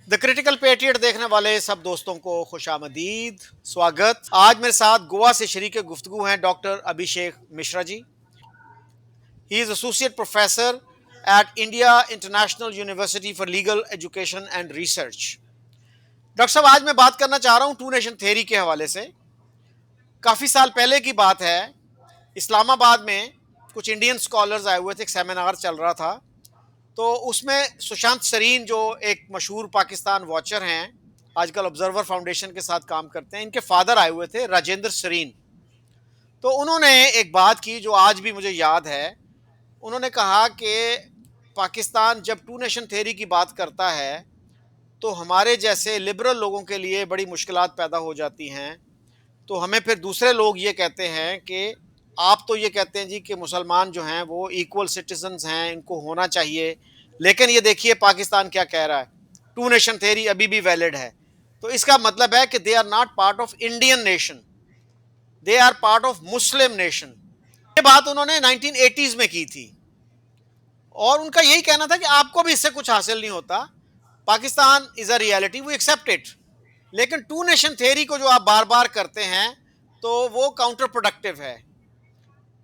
The critical patriot देखने वाले सब दोस्तों को खुशामदीद, स्वागत। आज मेरे साथ गोवा से शरीक गुफ्तगू हैं doctor Abhishek Mishra ji. He is associate professor at India International University for Legal Education and Research. Doctor साहब, आज मैं बात करना चाह रहा हूँ टू नेशन थ्योरी के हवाले से। काफ़ी साल पहले की बात है, इस्लामाबाद में कुछ इंडियन स्कॉलर्स आए हुए थे, एक सेमिनार चल रहा था। तो उसमें सुशांत सरीन, जो एक मशहूर पाकिस्तान वॉचर हैं, आजकल ऑब्जर्वर फाउंडेशन के साथ काम करते हैं, इनके फादर आए हुए थे, राजेंद्र सरीन। तो उन्होंने एक बात की जो आज भी मुझे याद है। उन्होंने कहा कि पाकिस्तान जब टू नेशन थ्योरी की बात करता है तो हमारे जैसे लिबरल लोगों के लिए बड़ी मुश्किलात पैदा हो जाती हैं। तो हमें फिर दूसरे लोग ये कहते हैं कि आप तो ये कहते हैं जी कि मुसलमान जो हैं वो इक्वल सिटीजन्स हैं, इनको होना चाहिए, लेकिन ये देखिए पाकिस्तान क्या कह रहा है, टू नेशन थ्योरी अभी भी वैलिड है। तो इसका मतलब है कि they are not part of Indian nation, they are part of Muslim nation. ये बात उन्होंने 1980s में की थी और उनका यही कहना था कि आपको भी इससे कुछ हासिल नहीं होता, Pakistan is a reality, we accept it. लेकिन टू नेशन थ्योरी को जो आप बार बार करते हैं तो वो काउंटर प्रोडक्टिव है।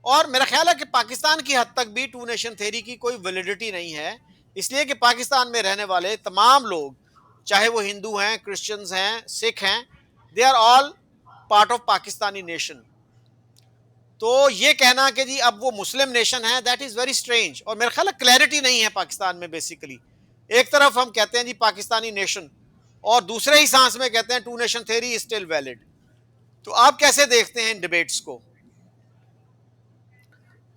और मेरा ख्याल है कि पाकिस्तान की हद तक भी टू नेशन थ्योरी की कोई वैलिडिटी नहीं है, इसलिए कि पाकिस्तान में रहने वाले तमाम लोग, चाहे वो हिंदू हैं, क्रिश्चियंस हैं, सिख हैं, they are all part of Pakistani nation. तो ये कहना कि जी अब वो मुस्लिम नेशन है, दैट इज वेरी स्ट्रेंज। और मेरा ख्याल है क्लैरिटी नहीं है पाकिस्तान में। बेसिकली एक तरफ हम कहते हैं जी पाकिस्तानी नेशन और दूसरे ही सांस में कहते हैं two nation theory is still valid. तो आप कैसे देखते हैं इन डिबेट्स को?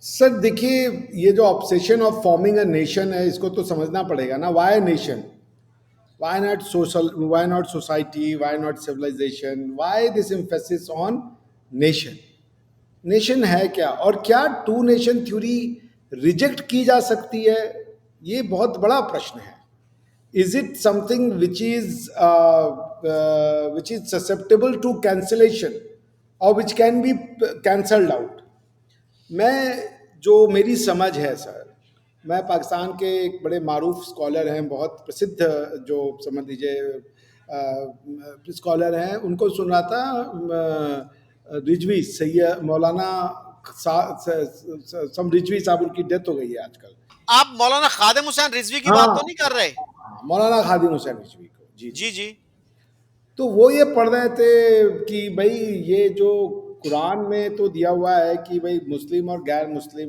सर देखिए, ये जो obsession of forming a nation है, इसको तो समझना पड़ेगा ना। Why nation, why not social, why not society, why not civilization, why this emphasis on nation. Nation है क्या, और क्या टू नेशन थ्योरी रिजेक्ट की जा सकती है? ये बहुत बड़ा प्रश्न है। Is it something which is susceptible to cancellation और which can be cancelled out? मैं, जो मेरी समझ है सर, मैं पाकिस्तान के एक बड़े मारूफ स्कॉलर हैं, बहुत प्रसिद्ध, जो समझ लीजिए स्कॉलर हैं, उनको सुन रहा था। रिजवी सैयद मौलाना सम रिजवी साहब, उनकी डेथ हो गई है आजकल। आप मौलाना खादिम हुसैन रिजवी की बात हाँ, तो नहीं कर रहे? मौलाना खादिम हुसैन रिजवी को, जी जी। जी जी। तो वो ये पढ़ रहे थे कि भाई ये जो कुरान में तो दिया हुआ है कि भाई मुस्लिम और गैर मुस्लिम,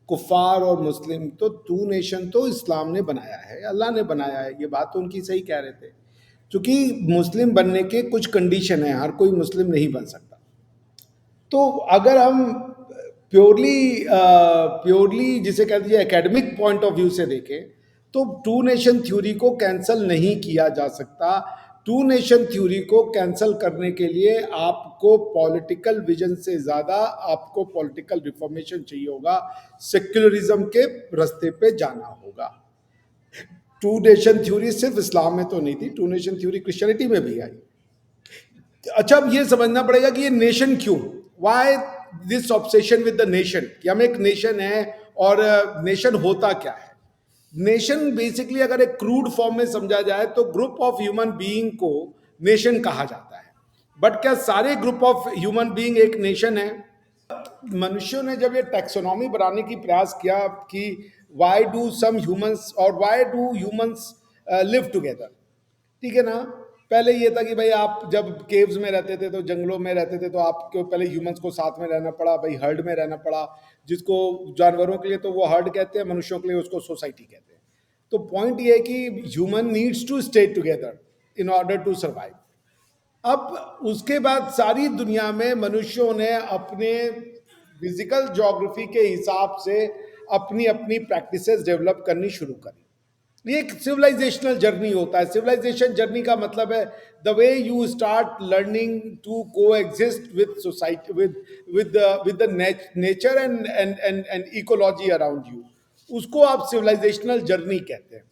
कुफार और मुस्लिम, तो टू नेशन तो इस्लाम ने बनाया है, अल्लाह ने बनाया है। ये बात तो उनकी सही कह रहे थे, क्योंकि मुस्लिम बनने के कुछ कंडीशन है, हर कोई मुस्लिम नहीं बन सकता। तो अगर हम प्योरली प्योरली जिसे कह दीजिए एकेडमिक पॉइंट ऑफ व्यू से देखें, तो टू नेशन थ्योरी को कैंसिल नहीं किया जा सकता। टू नेशन थ्योरी को कैंसिल करने के लिए आपको पॉलिटिकल विजन से ज़्यादा आपको पॉलिटिकल रिफॉर्मेशन चाहिए होगा, सेक्युलरिज्म के रास्ते पे जाना होगा। टू नेशन थ्योरी सिर्फ इस्लाम में तो नहीं थी, टू नेशन थ्योरी क्रिश्चियनिटी में भी आई। अच्छा, अब ये समझना पड़ेगा कि ये नेशन क्यों, why this obsession with the nation, कि हम एक नेशन है, और नेशन होता क्या है? नेशन बेसिकली अगर एक क्रूड फॉर्म में समझा जाए तो ग्रुप ऑफ ह्यूमन बीइंग को नेशन कहा जाता है। बट क्या सारे ग्रुप ऑफ ह्यूमन बीइंग एक नेशन है? मनुष्यों ने जब ये टैक्सोनॉमी बनाने की प्रयास किया कि वाई डू सम ह्यूमंस और why do humans live together, ठीक है ना। पहले ये था कि भाई आप जब केव्स में रहते थे, तो जंगलों में रहते थे, तो आपको पहले ह्यूमंस को साथ में रहना पड़ा, भाई हर्ड में रहना पड़ा, जिसको जानवरों के लिए तो वो हर्ड कहते हैं, मनुष्यों के लिए उसको सोसाइटी कहते हैं। तो पॉइंट ये है कि human needs to stay together in order to survive. अब उसके बाद सारी दुनिया में मनुष्यों ने अपने फिजिकल ज्योग्राफी के हिसाब से अपनी अपनी प्रैक्टिसेस डेवलप करनी शुरू करी। ये एक सिविलाइजेशनल जर्नी होता है। सिविलाइजेशन जर्नी का मतलब है the way you start learning to coexist with society, with the nature and ecology around you, उसको आप सिविलाइजेशनल जर्नी कहते हैं।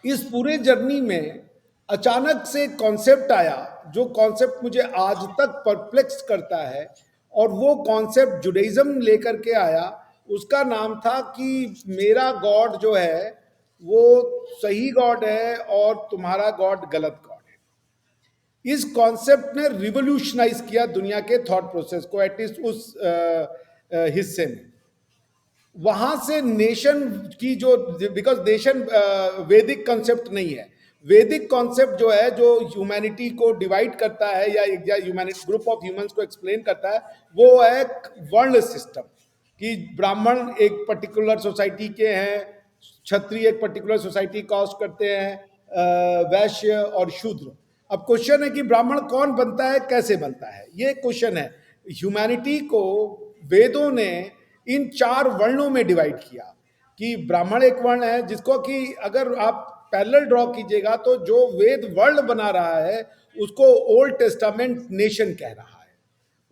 इस पूरे जर्नी में अचानक से कॉन्सेप्ट आया, जो कॉन्सेप्ट मुझे आज तक परप्लेक्स करता है, और वो कॉन्सेप्ट जुडाइज्म लेकर के आया। उसका नाम था कि मेरा गॉड जो है वो सही गॉड है और तुम्हारा गॉड गलत गॉड है। इस कॉन्सेप्ट ने रिवोल्यूशनाइज किया दुनिया के थॉट प्रोसेस को, एटलीस्ट उस हिस्से में। वहां से नेशन की जो, बिकॉज नेशन वैदिक कॉन्सेप्ट नहीं है। वैदिक कॉन्सेप्ट जो है, जो ह्यूमैनिटी को डिवाइड करता है या ह्यूमैनिटी ग्रुप ऑफ ह्यूमंस को एक्सप्लेन करता है, वो है वर्ण सिस्टम। कि ब्राह्मण एक पर्टिकुलर सोसाइटी के हैं, क्षत्रिय एक पर्टिकुलर सोसाइटी कॉस्ट करते हैं, वैश्य और शूद्र। अब क्वेश्चन है कि ब्राह्मण कौन बनता है, कैसे बनता है, ये क्वेश्चन है। ह्यूमैनिटी को वेदों ने इन 4 वर्णों में डिवाइड किया। कि ब्राह्मण एक वर्ण है जिसको कि अगर आप पैरेलल ड्रॉ कीजिएगा तो जो वेद वर्ण बना रहा है उसको ओल्ड टेस्टामेंट नेशन कह रहा है।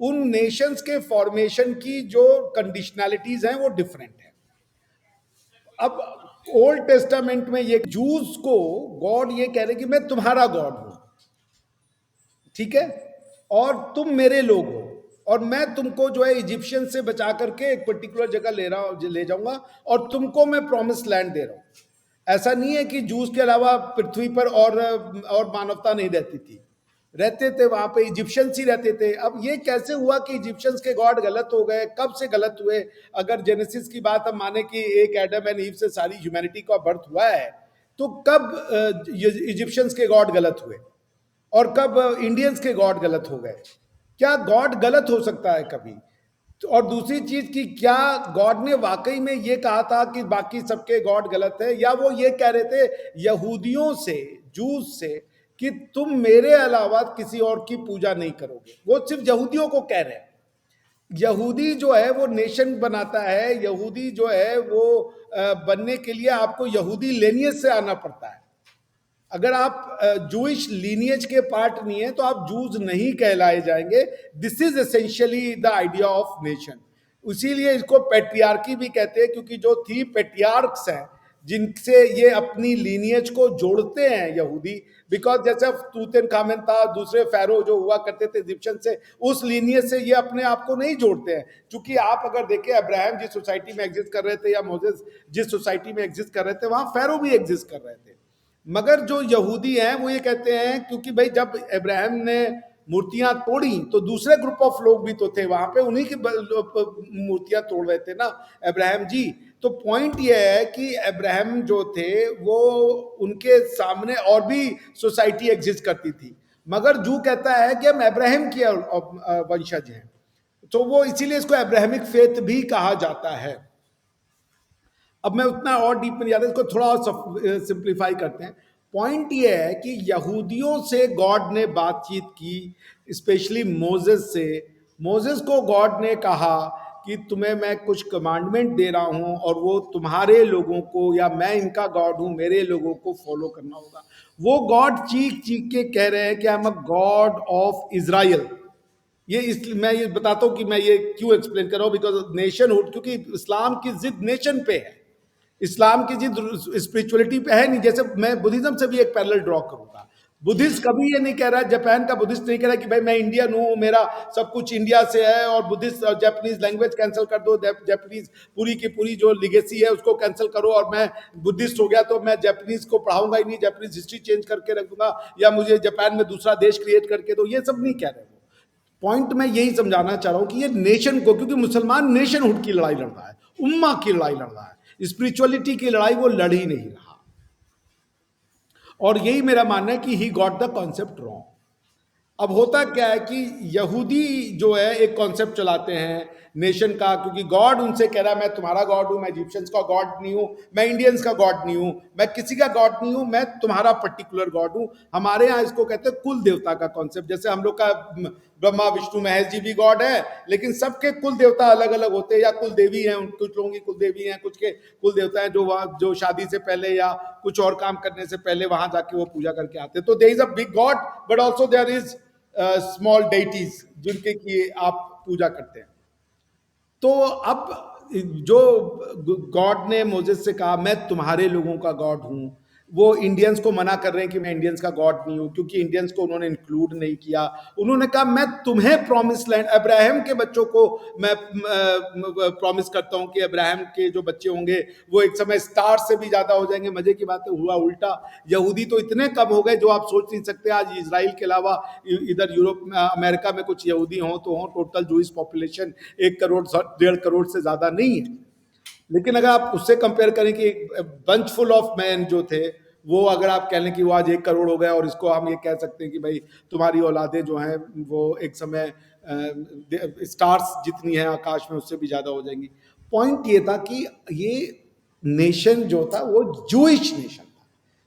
उन नेशंस के फॉर्मेशन की जो कंडीशनैलिटीज हैं वो डिफरेंट है। अब ओल्ड टेस्टामेंट में ये जूस को गॉड ये कह रहे कि मैं तुम्हारा गॉड हूं, ठीक है, और तुम मेरे लोग हो, और मैं तुमको जो है इजिप्शियन से बचा करके एक पर्टिकुलर जगह ले जाऊंगा, और तुमको मैं प्रॉमिस लैंड दे रहा हूं। ऐसा नहीं है कि जूस के अलावा पृथ्वी पर और मानवता नहीं रहती थी, रहते थे वहां पे, इजिप्शियंस ही रहते थे। अब ये कैसे हुआ कि इजिप्शियंस के गॉड गलत हो गए, कब से गलत हुए? अगर जेनेसिस की बात हम माने कि एक एडम एंड ईव से सारी ह्यूमैनिटी का बर्थ हुआ है, तो कब इजिप्शियंस के गॉड गलत हुए और कब इंडियंस के गॉड गलत हो गए? क्या गॉड गलत हो सकता है कभी? और दूसरी चीज कि क्या गॉड ने वाकई में ये कहा था कि बाकी सबके गॉड गलत है, या वो ये कह रहे थे यहूदियों से, जूस से, कि तुम मेरे अलावा किसी और की पूजा नहीं करोगे? वो सिर्फ यहूदियों को कह रहे हैं। यहूदी जो है वो नेशन बनाता है, यहूदी जो है वो बनने के लिए आपको यहूदी लेनियज से आना पड़ता है। अगर आप जूइश लीनियज के पार्ट नहीं है तो आप जूज नहीं कहलाए जाएंगे। This is essentially the idea of nation. इसीलिए इसको पेट्रियार्की भी कहते हैं, क्योंकि जो थी पेट्रियार्क्स हैं जिनसे ये अपनी लीनियज को जोड़ते हैं यहूदी। बिकॉज जैसे तूतन खामेन था, दूसरे फैरो जो हुआ करते थे इजिप्शियन से, उस लीनियज से ये अपने आप को नहीं जोड़ते हैं। क्योंकि आप अगर देखें, अब्राहम जिस सोसाइटी में एग्जिस्ट कर रहे थे या मोसेस जिस सोसाइटी में एग्जिस्ट कर रहे थे, वहां फैरो भी एग्जिस्ट कर रहे थे। मगर जो यहूदी हैं वो ये कहते हैं, क्योंकि भाई जब अब्राहम ने मूर्तियां तोड़ी तो दूसरे ग्रुप ऑफ लोग भी तो थे वहां पे, उन्हीं की मूर्तियां तोड़ रहे थे ना अब्राहम जी। तो पॉइंट ये है कि अब्राहम जो थे वो, उनके सामने और भी सोसाइटी एग्जिस्ट करती थी, मगर जू कहता है कि हम अब्राहम के वंशज हैं। तो वो इसीलिए इसको अब्राहमिक फेथ भी कहा जाता है। अब मैं उतना और डीप में नहीं जाता, इसको थोड़ा और सिंप्लीफाई करते हैं। पॉइंट ये है कि यहूदियों से गॉड ने बातचीत की, स्पेशली मोजेस से। मोजेस को गॉड ने कहा कि तुम्हें मैं कुछ कमांडमेंट दे रहा हूं और वो तुम्हारे लोगों को, या मैं इनका गॉड हूं, मेरे लोगों को फॉलो करना होगा। वो गॉड चीख चीख के कह रहे हैं कि I am a God of Israel. ये इस मैं ये बताता हूं कि मैं ये क्यों एक्सप्लेन कर रहा हूं, बिकॉज नेशनहुड, क्योंकि इस्लाम की जिद नेशन पे है, इस्लाम की जिद स्पिरिचुअलिटी पे है नहीं। जैसे मैं बुद्धिज्म से भी एक पैरेलल ड्रॉ करूंगा। बुद्धिस्ट कभी ये नहीं कह रहा, जापान का बुद्धिस्ट नहीं कह रहा कि भाई मैं इंडियन हूं, मेरा सब कुछ इंडिया से है, और बुद्धिस्ट जापानीज लैंग्वेज कैंसिल कर दो, जापानीज पूरी की पूरी जो लिगेसी है उसको कैंसिल करो, और मैं बुद्धिस्ट हो गया तो मैं जापानीज को पढ़ाऊंगा ही नहीं, जापानीज हिस्ट्री चेंज करके रख दूंगा, या मुझे जापान में दूसरा देश क्रिएट करके दो। ये सब नहीं कह रहे। पॉइंट मैं यही समझाना चाह रहा हूं कि ये नेशन को, क्योंकि मुसलमान नेशनहुड की लड़ाई लड़ रहा है, उम्मा की लड़ाई लड़ रहा है, स्पिरिचुअलिटी की लड़ाई वो लड़ ही नहीं रहा। और यही मेरा मानना है कि he got the concept wrong. अब होता क्या है कि यहूदी जो है एक कॉन्सेप्ट चलाते हैं नेशन का, क्योंकि गॉड उनसे कह रहा है मैं तुम्हारा गॉड हूं, मैं इजिप्शियंस का गॉड नहीं हूं, मैं इंडियंस का गॉड नहीं हूं, मैं किसी का गॉड नहीं हूं, मैं तुम्हारा पर्टिकुलर गॉड हूं। हमारे यहाँ इसको कहते हैं कुल देवता का कॉन्सेप्ट। जैसे हम लोग का ब्रह्मा विष्णु महेश जी भी गॉड है, लेकिन सबके कुल देवता अलग अलग होते हैं, या कुल देवी हैं, कुछ लोगों की कुल देवी हैं, कुछ के कुल देवता हैं जो शादी से पहले या कुछ और काम करने से पहले वहां जाके वो पूजा करके आते हैं। तो there is a big god, but also there is small deities जिनके की आप पूजा करते हैं। तो अब जो गॉड ने मोजेस से कहा मैं तुम्हारे लोगों का गॉड हूं, वो इंडियंस को मना कर रहे हैं कि मैं इंडियंस का गॉड नहीं हूं, क्योंकि इंडियंस को उन्होंने इंक्लूड नहीं किया। उन्होंने कहा मैं तुम्हें प्रॉमिस लैंड, अब्राहम के बच्चों को मैं प्रॉमिस करता हूं कि अब्राहम के जो बच्चे होंगे वो एक समय स्टार से भी ज्यादा हो जाएंगे। मजे की बात है, हुआ उल्टा। यहूदी तो इतने कम हो गए जो आप सोच नहीं सकते। आज इजराइल के अलावा इधर यूरोप में, अमेरिका में कुछ यहूदी हों तो हों, total Jewish population 1 crore 1.5 crore से ज्यादा नहीं है। लेकिन अगर आप उससे कंपेयर करें कि बंच फुल ऑफ मैन जो थे, वो अगर आप कह लें कि वो आज 1 करोड़ हो गए, और इसको हम ये कह सकते हैं कि भाई तुम्हारी औलादें जो हैं वो एक समय स्टार्स जितनी है आकाश में उससे भी ज्यादा हो जाएंगी। पॉइंट ये था कि ये नेशन जो था वो जूइश नेशन था।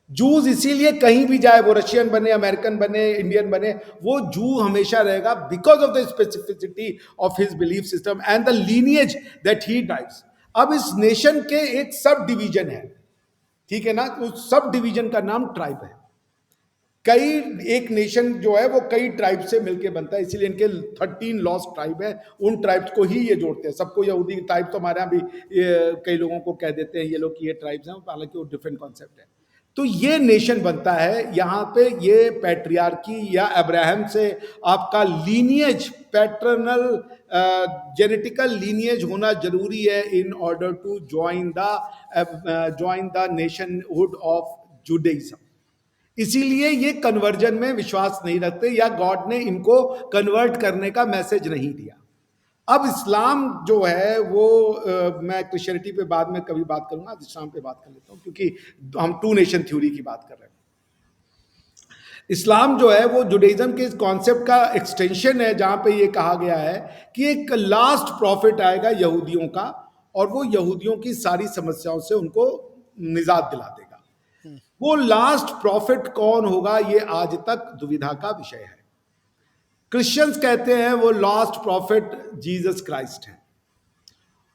जूज इसीलिए कहीं भी जाए, वो रशियन बने, अमेरिकन बने, इंडियन बने, वो जू हमेशा रहेगा because of the specificity of his belief system and the lineage that he drives. अब इस नेशन के एक सब डिवीजन है, ठीक है ना, उस सब डिवीजन का नाम ट्राइब है। कई, एक नेशन जो है वो कई ट्राइब से मिलके बनता है, इसीलिए इनके 13 लॉस्ट ट्राइब है। उन ट्राइब्स को ही ये जोड़ते हैं सबको। यहूदी ट्राइब तो हमारे यहाँ भी कई लोगों को कह देते हैं ये लोग कि ये ट्राइब्स हैं, हालांकि वो डिफरेंट कॉन्सेप्ट है। तो ये नेशन बनता है। यहाँ पे ये पैट्रियार्की या अब्राहम से आपका लीनिएज, पैटर्नल जेनेटिकल लीनिएज होना जरूरी है in order to join the nationhood of Judaism. इसीलिए ये कन्वर्जन में विश्वास नहीं रखते, या गॉड ने इनको कन्वर्ट करने का मैसेज नहीं दिया। अब इस्लाम जो है वो मैं क्रिश्चियनिटी पे बाद में कभी बात करूंगा, इस्लाम पे बात कर लेता हूं, क्योंकि हम टू नेशन थ्योरी की बात कर रहे हैं। इस्लाम जो है वो जुडाइज्म के कॉन्सेप्ट का एक्सटेंशन है, जहां पे ये कहा गया है कि एक लास्ट प्रॉफिट आएगा यहूदियों का, और वो यहूदियों की सारी समस्याओं से उनको निजात दिला देगा। वो लास्ट प्रॉफिट कौन होगा, ये आज तक दुविधा का विषय है। क्रिश्चियंस कहते हैं वो लास्ट प्रॉफिट जीसस क्राइस्ट है,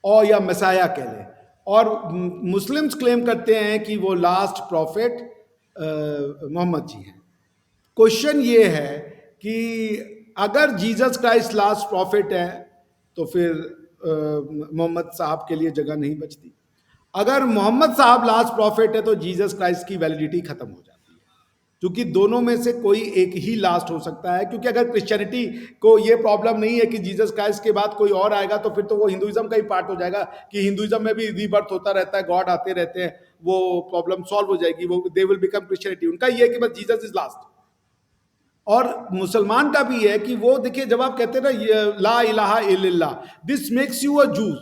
और या मसाया कह लें, और मुस्लिम्स क्लेम करते हैं कि वो लास्ट प्रॉफिट मोहम्मद जी हैं। क्वेश्चन ये है कि अगर जीसस क्राइस्ट लास्ट प्रॉफिट है तो फिर मोहम्मद साहब के लिए जगह नहीं बचती। अगर मोहम्मद साहब लास्ट प्रॉफिट है तो जीसस क्राइस्ट की वैलिडिटी खत्म हो जाती है, क्योंकि दोनों में से कोई एक ही लास्ट हो सकता है। क्योंकि अगर क्रिश्चियनिटी को ये प्रॉब्लम नहीं है कि जीसस क्राइस्ट के बाद कोई और आएगा, तो फिर तो वो हिंदुइज्म का ही पार्ट हो जाएगा कि हिंदुइज्म में भी रीबर्थ होता रहता है, गॉड आते रहते हैं, वो प्रॉब्लम सॉल्व हो जाएगी, वो दे विल बिकम क्रिश्चियनिटी। उनका ये है कि बस जीसस इज लास्ट। और मुसलमान का भी है कि वो देखिए, जब आप कहते हैं ना ला इलाहा इल्लल्लाह, दिस मेक्स यू अ जूज,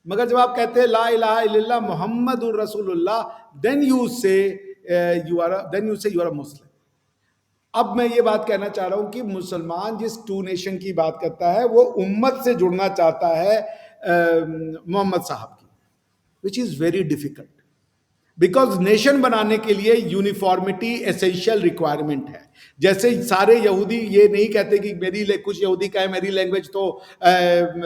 मगर जब आप कहते हैं ला इलाहा इल्लल्लाह मुहम्मदुर रसूलुल्लाह, देन यू से यू आर अ मुस्लिम। अब मैं ये बात कहना चाह रहा हूं कि मुसलमान जिस टू नेशन की बात करता है वो उम्मत से जुड़ना चाहता है मोहम्मद साहब की, which is very difficult, because nation बनाने के लिए यूनिफॉर्मिटी एसेंशियल रिक्वायरमेंट है। जैसे सारे यहूदी ये नहीं कहते कि मेरी, कुछ यहूदी का है मेरी लैंग्वेज तो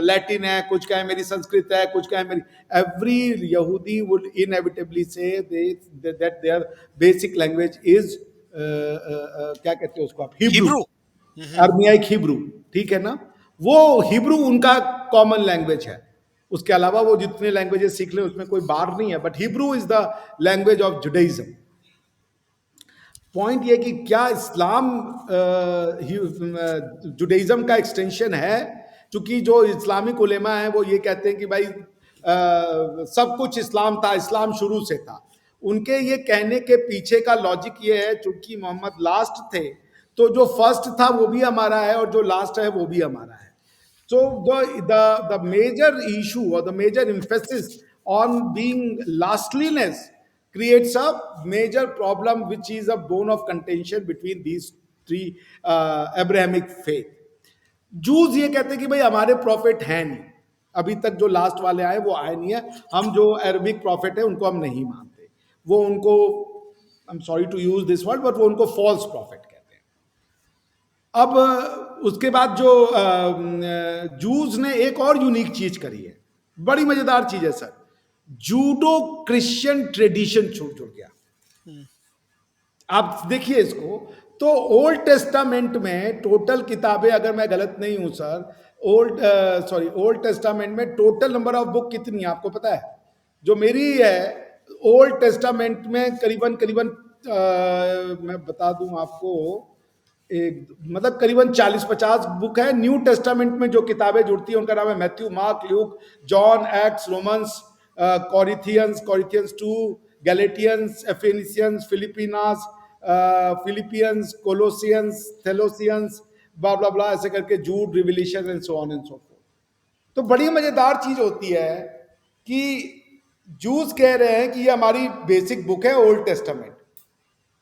लैटिन है, कुछ का है मेरी संस्कृत है, कुछ का है मेरी, एवरी यहूदी would inevitably say that their basic language is क्या कहते हैं उसको आप, हिब्रू, अरमियाई हिब्रू, ठीक है ना। वो हिब्रू उनका कॉमन लैंग्वेज है। उसके अलावा वो जितने लैंग्वेजेस सीख ले उसमें कोई बार नहीं है, but Hebrew is the language of Judaism. Point ये कि क्या इस्लाम जुडाइज्म का एक्सटेंशन है? क्योंकि जो इस्लामिक उलेमा है वो ये कहते हैं कि भाई सब कुछ इस्लाम था, इस्लाम शुरू से था। उनके ये कहने के पीछे का लॉजिक ये है, चूंकि मोहम्मद लास्ट थे तो जो फर्स्ट था वो भी हमारा है और जो लास्ट है वो भी हमारा है। So the major issue or the major emphasis on being lastliness creates a major problem, which is a bone of contention between these three Abrahamic faith. Juice ये कहते हैं कि भाई हमारे प्रॉफिट हैं नहीं, अभी तक जो लास्ट वाले आए वो आए नहीं है, हम जो अरबिक प्रॉफिट है उनको हम नहीं मानते, वो उनको, I am sorry to use this word, but वो उनको फॉल्स प्रॉफिट कहते हैं। अब उसके बाद जो जूस ने एक और यूनिक चीज करी है, बड़ी मजेदार चीज है सर, जूडो क्रिश्चियन ट्रेडिशन जुड़ गया। आप देखिए इसको, तो ओल्ड टेस्टामेंट में टोटल किताबें, अगर मैं गलत नहीं हूं सर, ओल्ड टेस्टामेंट में टोटल नंबर ऑफ बुक कितनी है आपको पता है? जो मेरी है ओल्ड टेस्टामेंट में करीबन करीबन मैं बता दूं आपको, एक मतलब करीबन 40-50 बुक है। न्यू टेस्टामेंट में जो किताबें जुड़ती हैं उनका नाम है Matthew, Mark, Luke, John, Acts, Romans, Corinthians 2, Galatians, Ephesians, Philippians, Philippians, Colossians, Thessalonians, blah blah blah, ऐसे करके Jude, Revelation and so on and so forth. तो बड़ी मजेदार चीज होती है कि जूस कह रहे हैं कि ये हमारी बेसिक बुक है ओल्ड टेस्टामेंट,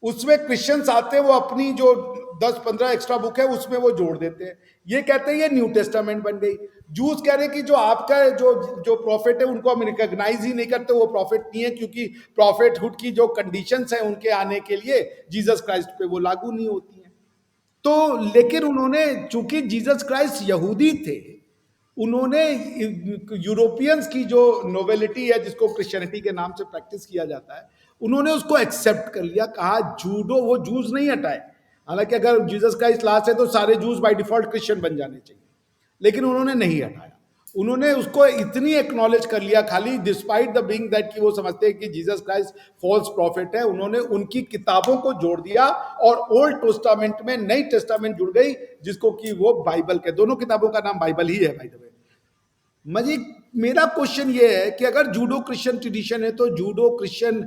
उसमें क्रिश्चियंस आते हैं वो अपनी जो 10-15 एक्स्ट्रा बुक है उसमें वो जोड़ देते हैं, ये कहते हैं ये न्यू टेस्टामेंट बन गई। जूस कह रहे हैं कि जो आपका जो जो प्रॉफिट है उनको हम रिकॉग्नाइज ही नहीं करते, वो प्रॉफिट नहीं है, क्योंकि प्रॉफिटहुड की जो कंडीशंस हैं उनके आने के लिए जीसस क्राइस्ट पे वो लागू नहीं होती हैं। तो लेकिन उन्होंने, चूंकि जीसस क्राइस्ट यहूदी थे, उन्होंने यूरोपियंस की जो नोवेलिटी है जिसको क्रिश्चियनिटी के नाम से प्रैक्टिस किया जाता है, उन्होंने उसको एक्सेप्ट कर लिया, कहा जूडो, वो जूस नहीं हटाए। हालांकि अगर जीसस क्राइस्ट लास्ट है तो सारे जूस बाय डिफॉल्ट क्रिश्चियन बन जाने चाहिए, लेकिन उन्होंने नहीं हटाया। उन्होंने उसको इतनी एक्नॉलेज कर लिया, खाली डिस्पाइट द बीइंग दैट कि वो समझते हैं कि जीसस क्राइस्ट फॉल्स प्रॉफिट है, उन्होंने उनकी किताबों को जोड़ दिया और ओल्ड टेस्टामेंट में नई टेस्टामेंट जुड़ गई, जिसको कि वो बाइबल के, दोनों किताबों का नाम बाइबल ही है बाय द वे। मजी मेरा क्वेश्चन ये है कि अगर जूडो क्रिश्चियन ट्रेडिशन है तो जूडो क्रिश्चियन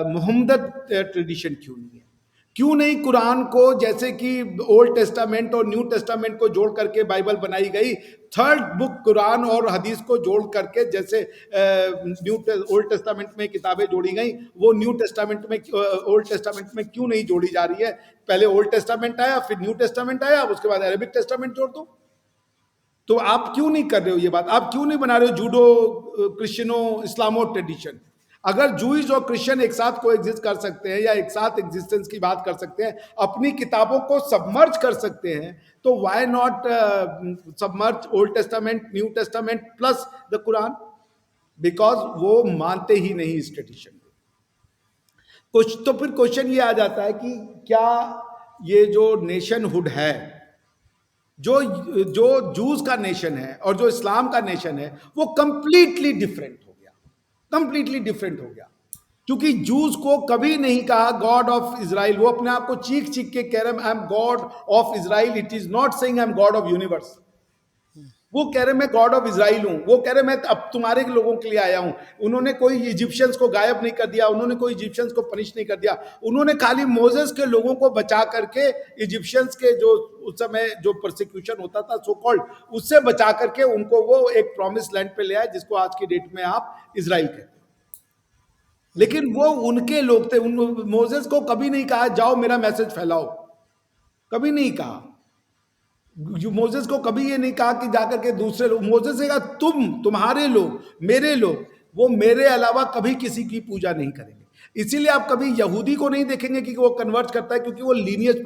मोहम्मद ट्रेडिशन क्यों नहीं है? क्यों नहीं कुरान को, जैसे कि ओल्ड टेस्टामेंट और न्यू टेस्टामेंट को जोड़ करके बाइबल बनाई गई, थर्ड बुक कुरान और हदीस को जोड़ करके जैसे न्यू ओल्ड टेस्टामेंट में किताबें जोड़ी गई, वो न्यू टेस्टामेंट में ओल्ड टेस्टामेंट में क्यों नहीं जोड़ी जा रही है? पहले ओल्ड टेस्टामेंट आया, फिर न्यू टेस्टामेंट आया, उसके बाद अरेबिक टेस्टामेंट जोड़ दो। तो आप क्यों नहीं कर रहे हो ये बात? आप क्यों नहीं बना रहे हो जूडो क्रिश्चियनो इस्लामो ट्रेडिशन? अगर जूइश और क्रिश्चियन एक साथ को एग्जिस्ट कर सकते हैं या एक साथ एग्जिस्टेंस की बात कर सकते हैं, अपनी किताबों को सबमर्ज कर सकते हैं, तो why not submerge old testament, new testament plus the Quran? Because वो मानते ही नहीं इस ट्रेडिशन को। कुछ तो फिर क्वेश्चन ये आ जाता है कि क्या ये जो नेशनहुड है, जो जो जूस का नेशन है और जो इस्लाम का नेशन है, वो कंप्लीटली डिफरेंट हो गया, कंप्लीटली डिफरेंट हो गया। क्योंकि जूस को कभी नहीं कहा गॉड ऑफ इजराइल, वो अपने आप को चीख चीख के कह रहे हैं I am God of Israel, it is not saying I am God of universe. वो कह रहे मैं गॉड ऑफ इजराइल हूं, वो कह रहे मैं अब तुम्हारे लोगों के लिए आया हूं। उन्होंने कोई इजिप्शियंस को गायब नहीं कर दिया, उन्होंने कोई इजिप्शियंस को पनिश नहीं कर दिया, उन्होंने खाली मोजेस के लोगों को बचा करके इजिप्शियंस के जो उस समय जो प्रोसिक्यूशन होता था सो कॉल्ड, उससे बचा करके उनको वो एक प्रॉमिस लैंड पे ले आए, जिसको आज की डेट में आप इजराइल कहते हैं। लेकिन वो उनके लोग थे, उन मोजेस को कभी नहीं कहा जाओ मेरा मैसेज फैलाओ, कभी नहीं कहा। मोजेस को कभी ये नहीं कहा कि जाकर के दूसरे लोग, मोजेस ने कहा तुम्हारे लोग, मेरे लोग, वो मेरे अलावा कभी किसी की पूजा नहीं करेंगे। इसीलिए आप कभी यहूदी को नहीं देखेंगे कि वो कन्वर्ट करता है, क्योंकि वो लीनियज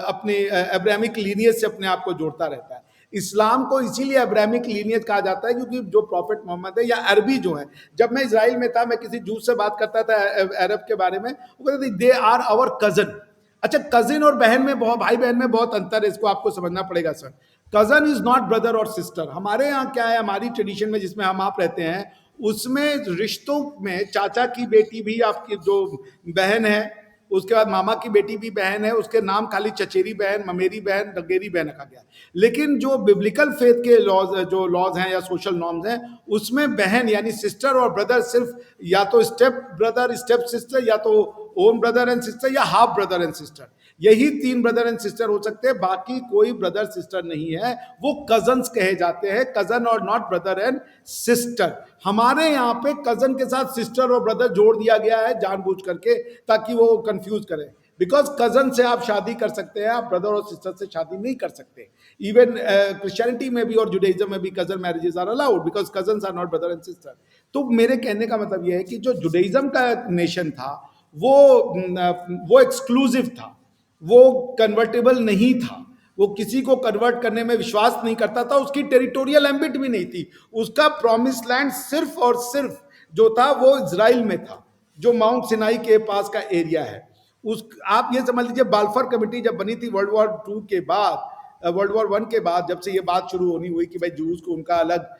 अपने अब्राहमिक लीनियज से अपने आप को जोड़ता रहता है। इस्लाम को इसीलिए अब्राहमिक लीनियज कहा जाता है क्योंकि जो प्रॉफिट मोहम्मद है या अरबी जो है, जब मैं इजराइल में था, मैं किसी जूस से बात करता था अरब के बारे में, वो कहते थे दे आर आवर कजन। अच्छा, कजिन और बहन में बहुत, भाई बहन में बहुत अंतर है, इसको आपको समझना पड़ेगा sir. Cousin is not brother और सिस्टर। हमारे यहाँ क्या है, हमारी ट्रेडिशन में जिसमें हम आप रहते हैं, उसमें रिश्तों में चाचा की बेटी भी आपकी जो बहन है, उसके बाद मामा की बेटी भी बहन है, उसके नाम खाली चचेरी बहन, ममेरी बहन, डगेरी बहन रखा गया। लेकिन जो बिब्लिकल फेथ के लॉज, जो लॉज हैं या सोशल नॉर्म्स हैं, उसमें बहन यानी सिस्टर और ब्रदर सिर्फ या तो स्टेप ब्रदर स्टेप सिस्टर, या तो ओन ब्रदर एंड सिस्टर, या हाफ ब्रदर एंड सिस्टर, यही 3 ब्रदर एंड सिस्टर हो सकते हैं, बाकी कोई ब्रदर सिस्टर नहीं है। वो कजन्स कहे जाते हैं, कजन और नॉट ब्रदर एंड सिस्टर। हमारे यहाँ पे कजन के साथ सिस्टर और ब्रदर जोड़ दिया गया है जानबूझ करके, ताकि वो कंफ्यूज करे। बिकॉज कजन से आप शादी कर सकते हैं, आप ब्रदर और सिस्टर से शादी नहीं कर सकते। इवन क्रिश्चियनिटी में भी और जुडाइज्म में भी cousin marriages are allowed, because cousins are not brother and sister. तो मेरे कहने का मतलब यह है कि जो जुडाइज्म का नेशन था वो एक्सक्लूसिव था, वो कन्वर्टेबल नहीं था, वो किसी को कन्वर्ट करने में विश्वास नहीं करता था, उसकी टेरिटोरियल एम्बिट भी नहीं थी। उसका प्रॉमिस लैंड सिर्फ और सिर्फ जो था वो इजराइल में था, जो माउंट सिनाई के पास का एरिया है। उस आप ये समझ लीजिए, बाल्फर कमेटी जब बनी थी वर्ल्ड वॉर 2 के बाद, वर्ल्ड वॉर 1 के बाद, जब से ये बात शुरू होनी हुई कि भाई जूस को उनका अलग,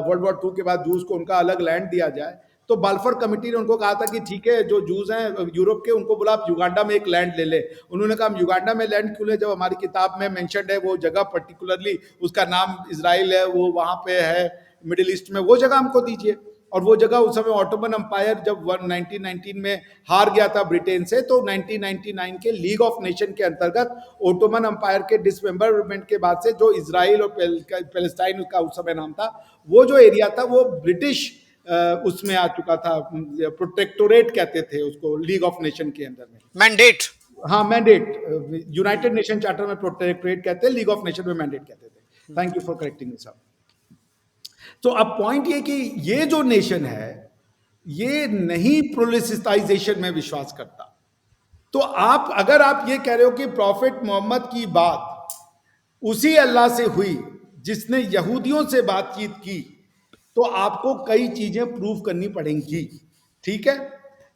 वर्ल्ड वॉर 2 के बाद जूस को उनका अलग लैंड दिया जाए, तो बाल्फोर कमेटी ने उनको कहा था कि ठीक है, जो जूस हैं यूरोप के, उनको बोला आप युगांडा में एक लैंड ले ले। उन्होंने कहा हम युगांडा में लैंड क्यों ले, जब हमारी किताब में मेंशन्ड है वो जगह, पर्टिकुलरली उसका नाम इजराइल है, वो वहां पे है मिडिल ईस्ट में, वो जगह हमको दीजिए। और वो जगह उस समय ऑटोमन अंपायर जब 1919 में हार गया था ब्रिटेन से, तो 1999 के लीग ऑफ नेशन के अंतर्गत ऑटोमन अंपायर के डिसमेंबरमेंट के बाद से जो इजराइल और पैलेस्टाइन का उस समय नाम था, वो जो एरिया था वो ब्रिटिश उसमें आ चुका था, प्रोटेक्टोरेट कहते थे उसको लीग ऑफ नेशन के अंदर में। मैंडेट। हाँ, मैंडेट, यूनाइटेड नेशन चार्टर में प्रोटेक्टोरेट कहते हैं, लीग ऑफ नेशन में मैंडेट कहते थे। Thank you for correcting me sir. तो अब पॉइंट ये कि ये जो नेशन है ये नहीं प्रोलिसिटाइजेशन में विश्वास करता। तो आप अगर आप ये कह रहे हो कि प्रॉफिट मोहम्मद की बात उसी अल्लाह से हुई जिसने यहूदियों से बातचीत की, तो आपको कई चीजें प्रूव करनी पड़ेंगी। ठीक है,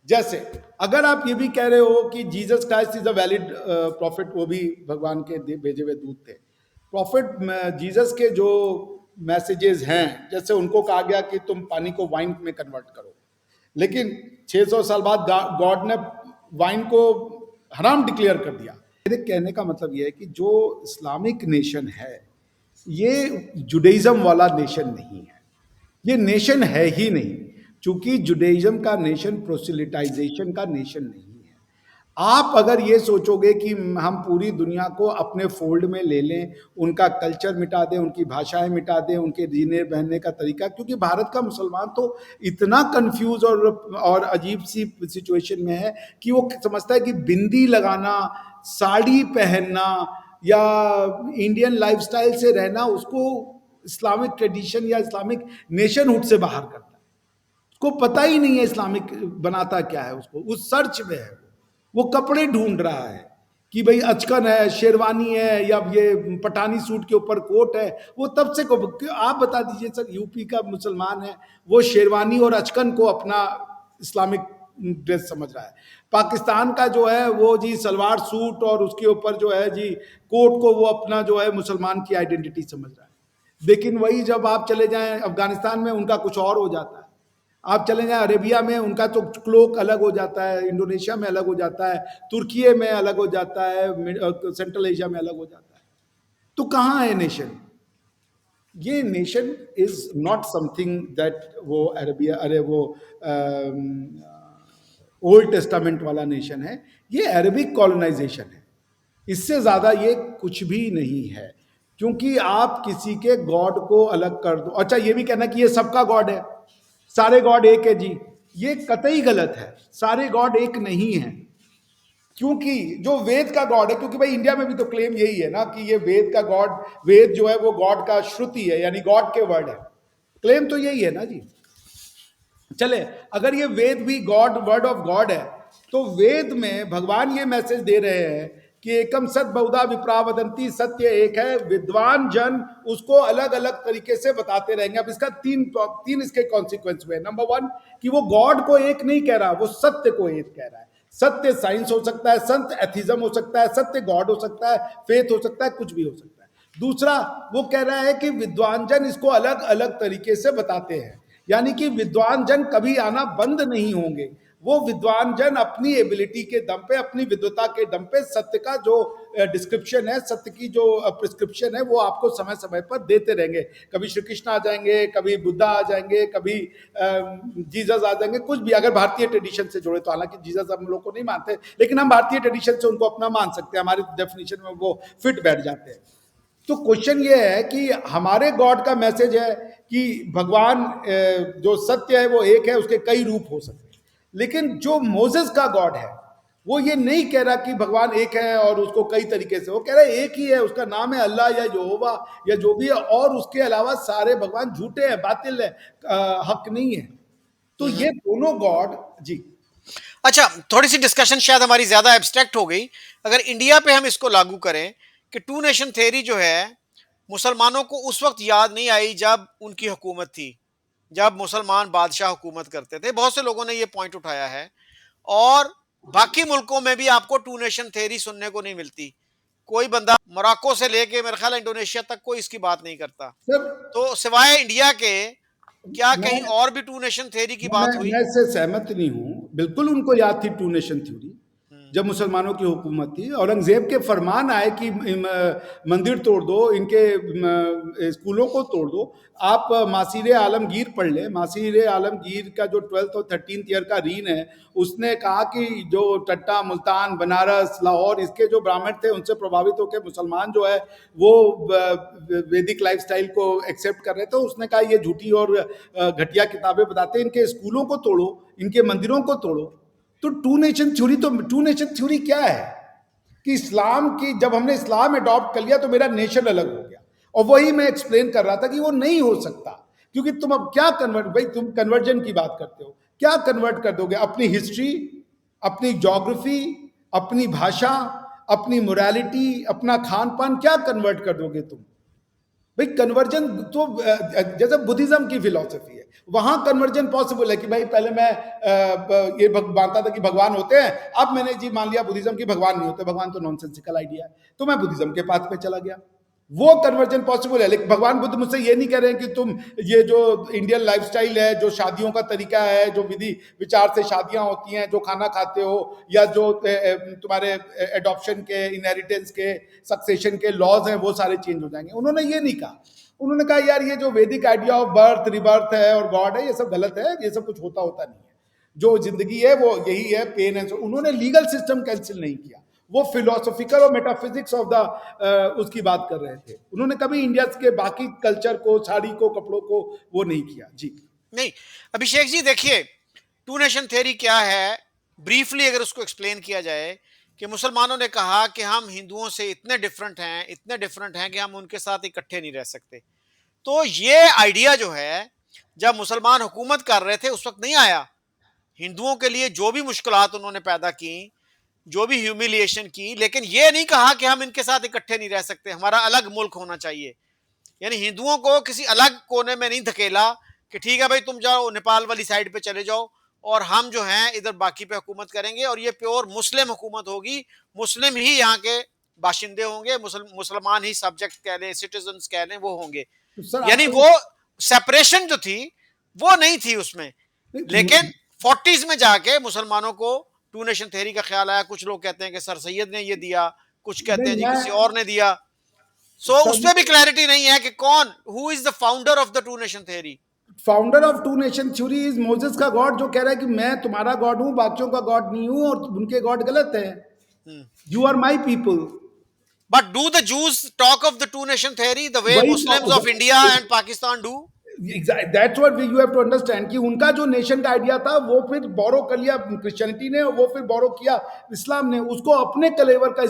जैसे अगर आप ये भी कह रहे हो कि Jesus Christ is a valid profit, वो भी भगवान के भेजे हुए दूत थे। प्रॉफिट जीसस के जो मैसेजेस हैं, जैसे उनको कहा गया कि तुम पानी को वाइन में कन्वर्ट करो, लेकिन 600 साल बाद गॉड ने वाइन को हराम डिक्लेयर कर दिया। मेरे कहने का मतलब यह है कि जो इस्लामिक नेशन है ये जुडाइज्म वाला नेशन नहीं है, ये नेशन है ही नहीं, क्योंकि जुडाइज्म का नेशन प्रोसिलिटाइजेशन का नेशन नहीं है। आप अगर ये सोचोगे कि हम पूरी दुनिया को अपने फोल्ड में ले लें, उनका कल्चर मिटा दें, उनकी भाषाएं मिटा दें, उनके जीने बहनने का तरीका, क्योंकि भारत का मुसलमान तो इतना कंफ्यूज और अजीब सी सिचुएशन में है कि वो समझता है कि बिंदी लगाना, साड़ी पहनना या इंडियन लाइफस्टाइल से रहना उसको इस्लामिक ट्रेडिशन या इस्लामिक नेशनहुड से बाहर करता है। उसको पता ही नहीं है इस्लामिक बनाता क्या है, उसको उस सर्च में है। वो कपड़े ढूंढ रहा है कि भाई अचकन है, शेरवानी है, या ये पठानी सूट के ऊपर कोट है। वो तब से आप बता दीजिए सर, यूपी का मुसलमान है, वो शेरवानी और अचकन को अपना इस्लामिक ड्रेस समझ रहा है। पाकिस्तान का जो है वो जी सलवार सूट और उसके ऊपर जो है जी कोट को वो अपना जो है मुसलमान की आइडेंटिटी समझ रहा है। लेकिन वही जब आप चले जाएं अफगानिस्तान में, उनका कुछ और हो जाता है। आप चले जाएं अरेबिया में, उनका तो क्लोक अलग हो जाता है, इंडोनेशिया में अलग हो जाता है, तुर्की में अलग हो जाता है, सेंट्रल एशिया में अलग हो जाता है। तो कहाँ है नेशन? ये nation is not something that वो अरेबिया, अरे वो ओल्ड टेस्टामेंट वाला नेशन है, ये अरबिक कॉलोनाइजेशन है। इससे ज्यादा ये कुछ भी नहीं है, क्योंकि आप किसी के गॉड को अलग कर दो। अच्छा, ये भी कहना कि ये सबका गॉड है, सारे गॉड एक है जी, ये कतई गलत है। सारे गॉड एक नहीं है, क्योंकि जो वेद का गॉड है, क्योंकि भाई इंडिया में भी तो क्लेम यही है ना कि ये वेद का गॉड, वेद जो है वो गॉड का श्रुति है, यानी गॉड के वर्ड है। क्लेम तो यही है ना जी। चले, अगर ये वेद भी गॉड, वर्ड ऑफ गॉड है, तो वेद में भगवान ये मैसेज दे रहे हैं कि एकम सत बहुधा विप्रा वदंती, सत्य एक है, विद्वान जन उसको अलग अलग तरीके से बताते रहेंगे। अब इसका तीन इसके कॉन्सिक्वेंस हुए। नंबर वन, कि वो गॉड को एक नहीं कह रहा, वो सत्य को एक कह रहा है। सत्य साइंस हो सकता है, संत एथिज्म हो सकता है, सत्य गॉड हो सकता है, फेथ हो सकता है, कुछ भी हो सकता है। दूसरा, वो कह रहा है कि विद्वान जन इसको अलग अलग तरीके से बताते हैं, यानी कि विद्वान जन कभी आना बंद नहीं होंगे। वो विद्वान जन अपनी एबिलिटी के दम पे, अपनी विद्वता के दम पे सत्य का जो डिस्क्रिप्शन है, सत्य की जो प्रिस्क्रिप्शन है, वो आपको समय समय पर देते रहेंगे। कभी श्री कृष्ण आ जाएंगे, कभी बुद्धा आ जाएंगे, कभी जीसस आ जाएंगे, कुछ भी, अगर भारतीय ट्रेडिशन से जुड़े तो। हालांकि जीसस हम लोग को नहीं मानते, लेकिन हम भारतीय ट्रेडिशन से उनको अपना मान सकते हैं, हमारी डेफिनेशन में वो फिट बैठ जाते हैं। तो क्वेश्चन ये है कि हमारे गॉड का मैसेज है कि भगवान जो सत्य है वो एक है, उसके कई रूप हो सकते हैं। लेकिन जो मोसेस का गॉड है वो ये नहीं कह रहा कि भगवान एक है और उसको कई तरीके से, वो कह रहा है एक ही है, उसका नाम है अल्लाह या यहोवा या जो भी है, और उसके अलावा सारे भगवान झूठे हैं, बातिल है, हक नहीं है। तो ये दोनों गॉड जी। अच्छा, थोड़ी सी डिस्कशन शायद हमारी ज्यादा एब्स्ट्रैक्ट हो गई। अगर इंडिया पे हम इसको लागू करें कि टू नेशन थ्योरी जो है मुसलमानों को उस वक्त याद नहीं आई जब उनकी हुकूमत थी, जब मुसलमान बादशाह हुकूमत करते थे। बहुत से लोगों ने ये पॉइंट उठाया है, और बाकी मुल्कों में भी आपको टू नेशन थ्योरी सुनने को नहीं मिलती। कोई बंदा मोरक्को से लेके मेरे ख्याल इंडोनेशिया तक कोई इसकी बात नहीं करता। सर तो सिवाय इंडिया के क्या मैं कहीं और भी टू नेशन थ्योरी की मैं बात हुई? मैं इससे सहमत नहीं हूँ। बिल्कुल उनको याद थी टू नेशन थ्योरी, हम्म, जब मुसलमानों की हुकूमत थी। औरंगजेब के फरमान आए कि मंदिर तोड़ दो, इनके स्कूलों को तोड़ दो। आप मासीर आलमगीर पढ़ लें। मासीर आलमगीर का जो 12th और 13th ईयर का रीन है, उसने कहा कि जो टट्टा, मुल्तान, बनारस, लाहौर, इसके जो ब्राह्मण थे उनसे प्रभावित होकर मुसलमान जो है वो वैदिक लाइफस्टाइल को एक्सेप्ट कर रहे थे। उसने कहा ये झूठी और घटिया किताबें बताते हैं, इनके स्कूलों को तोड़ो, इनके मंदिरों को तोड़ो। तो टू नेशन थ्योरी, तो टू नेशन थ्योरी क्या है कि इस्लाम की, जब हमने इस्लाम अडॉप्ट कर लिया तो मेरा नेशन अलग हो गया। और वही मैं एक्सप्लेन कर रहा था कि वो नहीं हो सकता, क्योंकि तुम अब क्या कन्वर्ट, भाई तुम कन्वर्जन की बात करते हो, क्या कन्वर्ट कर दोगे? अपनी हिस्ट्री, अपनी ज्योग्राफी, अपनी भाषा, अपनी मोरालिटी, अपना खान पान क्या कन्वर्ट कर दोगे तुम? भाई कन्वर्जन तो जैसे बुद्धिज्म की फिलॉसफी है, वहां कन्वर्जन पॉसिबल है कि भाई पहले मैं ये मानता था कि भगवान होते हैं, अब मैंने जी मान लिया बुद्धिज्म की भगवान नहीं होते, भगवान तो नॉनसेंसिकल आइडिया है, तो मैं बुद्धिज्म के पाथ पे चला गया। वो कन्वर्जन पॉसिबल है। लेकिन भगवान बुद्ध मुझसे ये नहीं कह रहे हैं कि तुम ये जो इंडियन लाइफस्टाइल है, जो शादियों का तरीका है, जो विधि विचार से शादियां होती हैं, जो खाना खाते हो, या जो तुम्हारे एडॉप्शन के, इनहेरिटेंस के, सक्सेशन के लॉज हैं, वो सारे चेंज हो जाएंगे। उन्होंने ये नहीं कहा। उन्होंने कहा यार ये जो वैदिक आइडिया ऑफ बर्थ, रिबर्थ है और गॉड है, ये सब गलत है, ये सब कुछ होता होता नहीं है। जो जिंदगी है वो यही है, पेन है। उन्होंने लीगल सिस्टम कैंसिल नहीं किया, वो फिलोसॉफिकल और मेटाफिजिक्स ऑफ द उसकी बात कर रहे थे। उन्होंने कभी इंडिया के बाकी कल्चर को, साड़ी को, कपड़ों को वो नहीं किया जी। नहीं, अभिषेक जी देखिए, टू नेशन थ्योरी क्या है, ब्रीफली अगर उसको एक्सप्लेन किया जाए, कि मुसलमानों ने कहा कि हम हिंदुओं से इतने डिफरेंट हैं, इतने डिफरेंट हैं कि हम उनके साथ इकट्ठे नहीं रह सकते। तो ये आइडिया जो है, जब मुसलमान हुकूमत कर रहे थे उस वक्त नहीं आया। हिंदुओं के लिए जो भी मुश्किलात उन्होंने पैदा की, जो भी ह्यूमिलिएशन की, लेकिन ये नहीं कहा कि हम इनके साथ इकट्ठे नहीं रह सकते, हमारा अलग मुल्क होना चाहिए। यानी हिंदुओं को किसी अलग कोने में नहीं धकेला कि ठीक है भाई तुम जाओ नेपाल वाली साइड पे चले जाओ और हम जो हैं इधर बाकी पे हुकूमत करेंगे और ये प्योर मुस्लिम हुकूमत होगी, मुस्लिम ही यहाँ के बाशिंदे होंगे, मुसलमान ही सब्जेक्ट कह लें, सिटीजन कह लें, वो होंगे। तो सर यानी आपको वो सेपरेशन जो थी वो नहीं थी उसमें। लेकिन 40s में जाके मुसलमानों को टू नेशन थ्योरी का ख्याल आया। कुछ लोग कहते हैं कि सर सैयद ने ये दिया, कुछ कहते नहीं, हैं जी मैं किसी और ने दिया। सो उस सर पर भी क्लैरिटी नहीं है कि कौन, who is the founder of the two nation theory. Founder of two nation theory is Moses का गॉड, जो कह रहा है कि मैं तुम्हारा गॉड हूं, बाकियों का गॉड नहीं हूं, और उनके गॉड गलत है। You are my people. But do the Jews talk of the two nation theory the way वही Muslims of India and Pakistan do? That's what you have to understand कि उनका जो नेशन का आइडिया था वो फिर बोरो कर लिया क्रिश्चियनिटी ने, और वो फिर बोरो किया इस्लाम ने, उसको अपने कलेवर का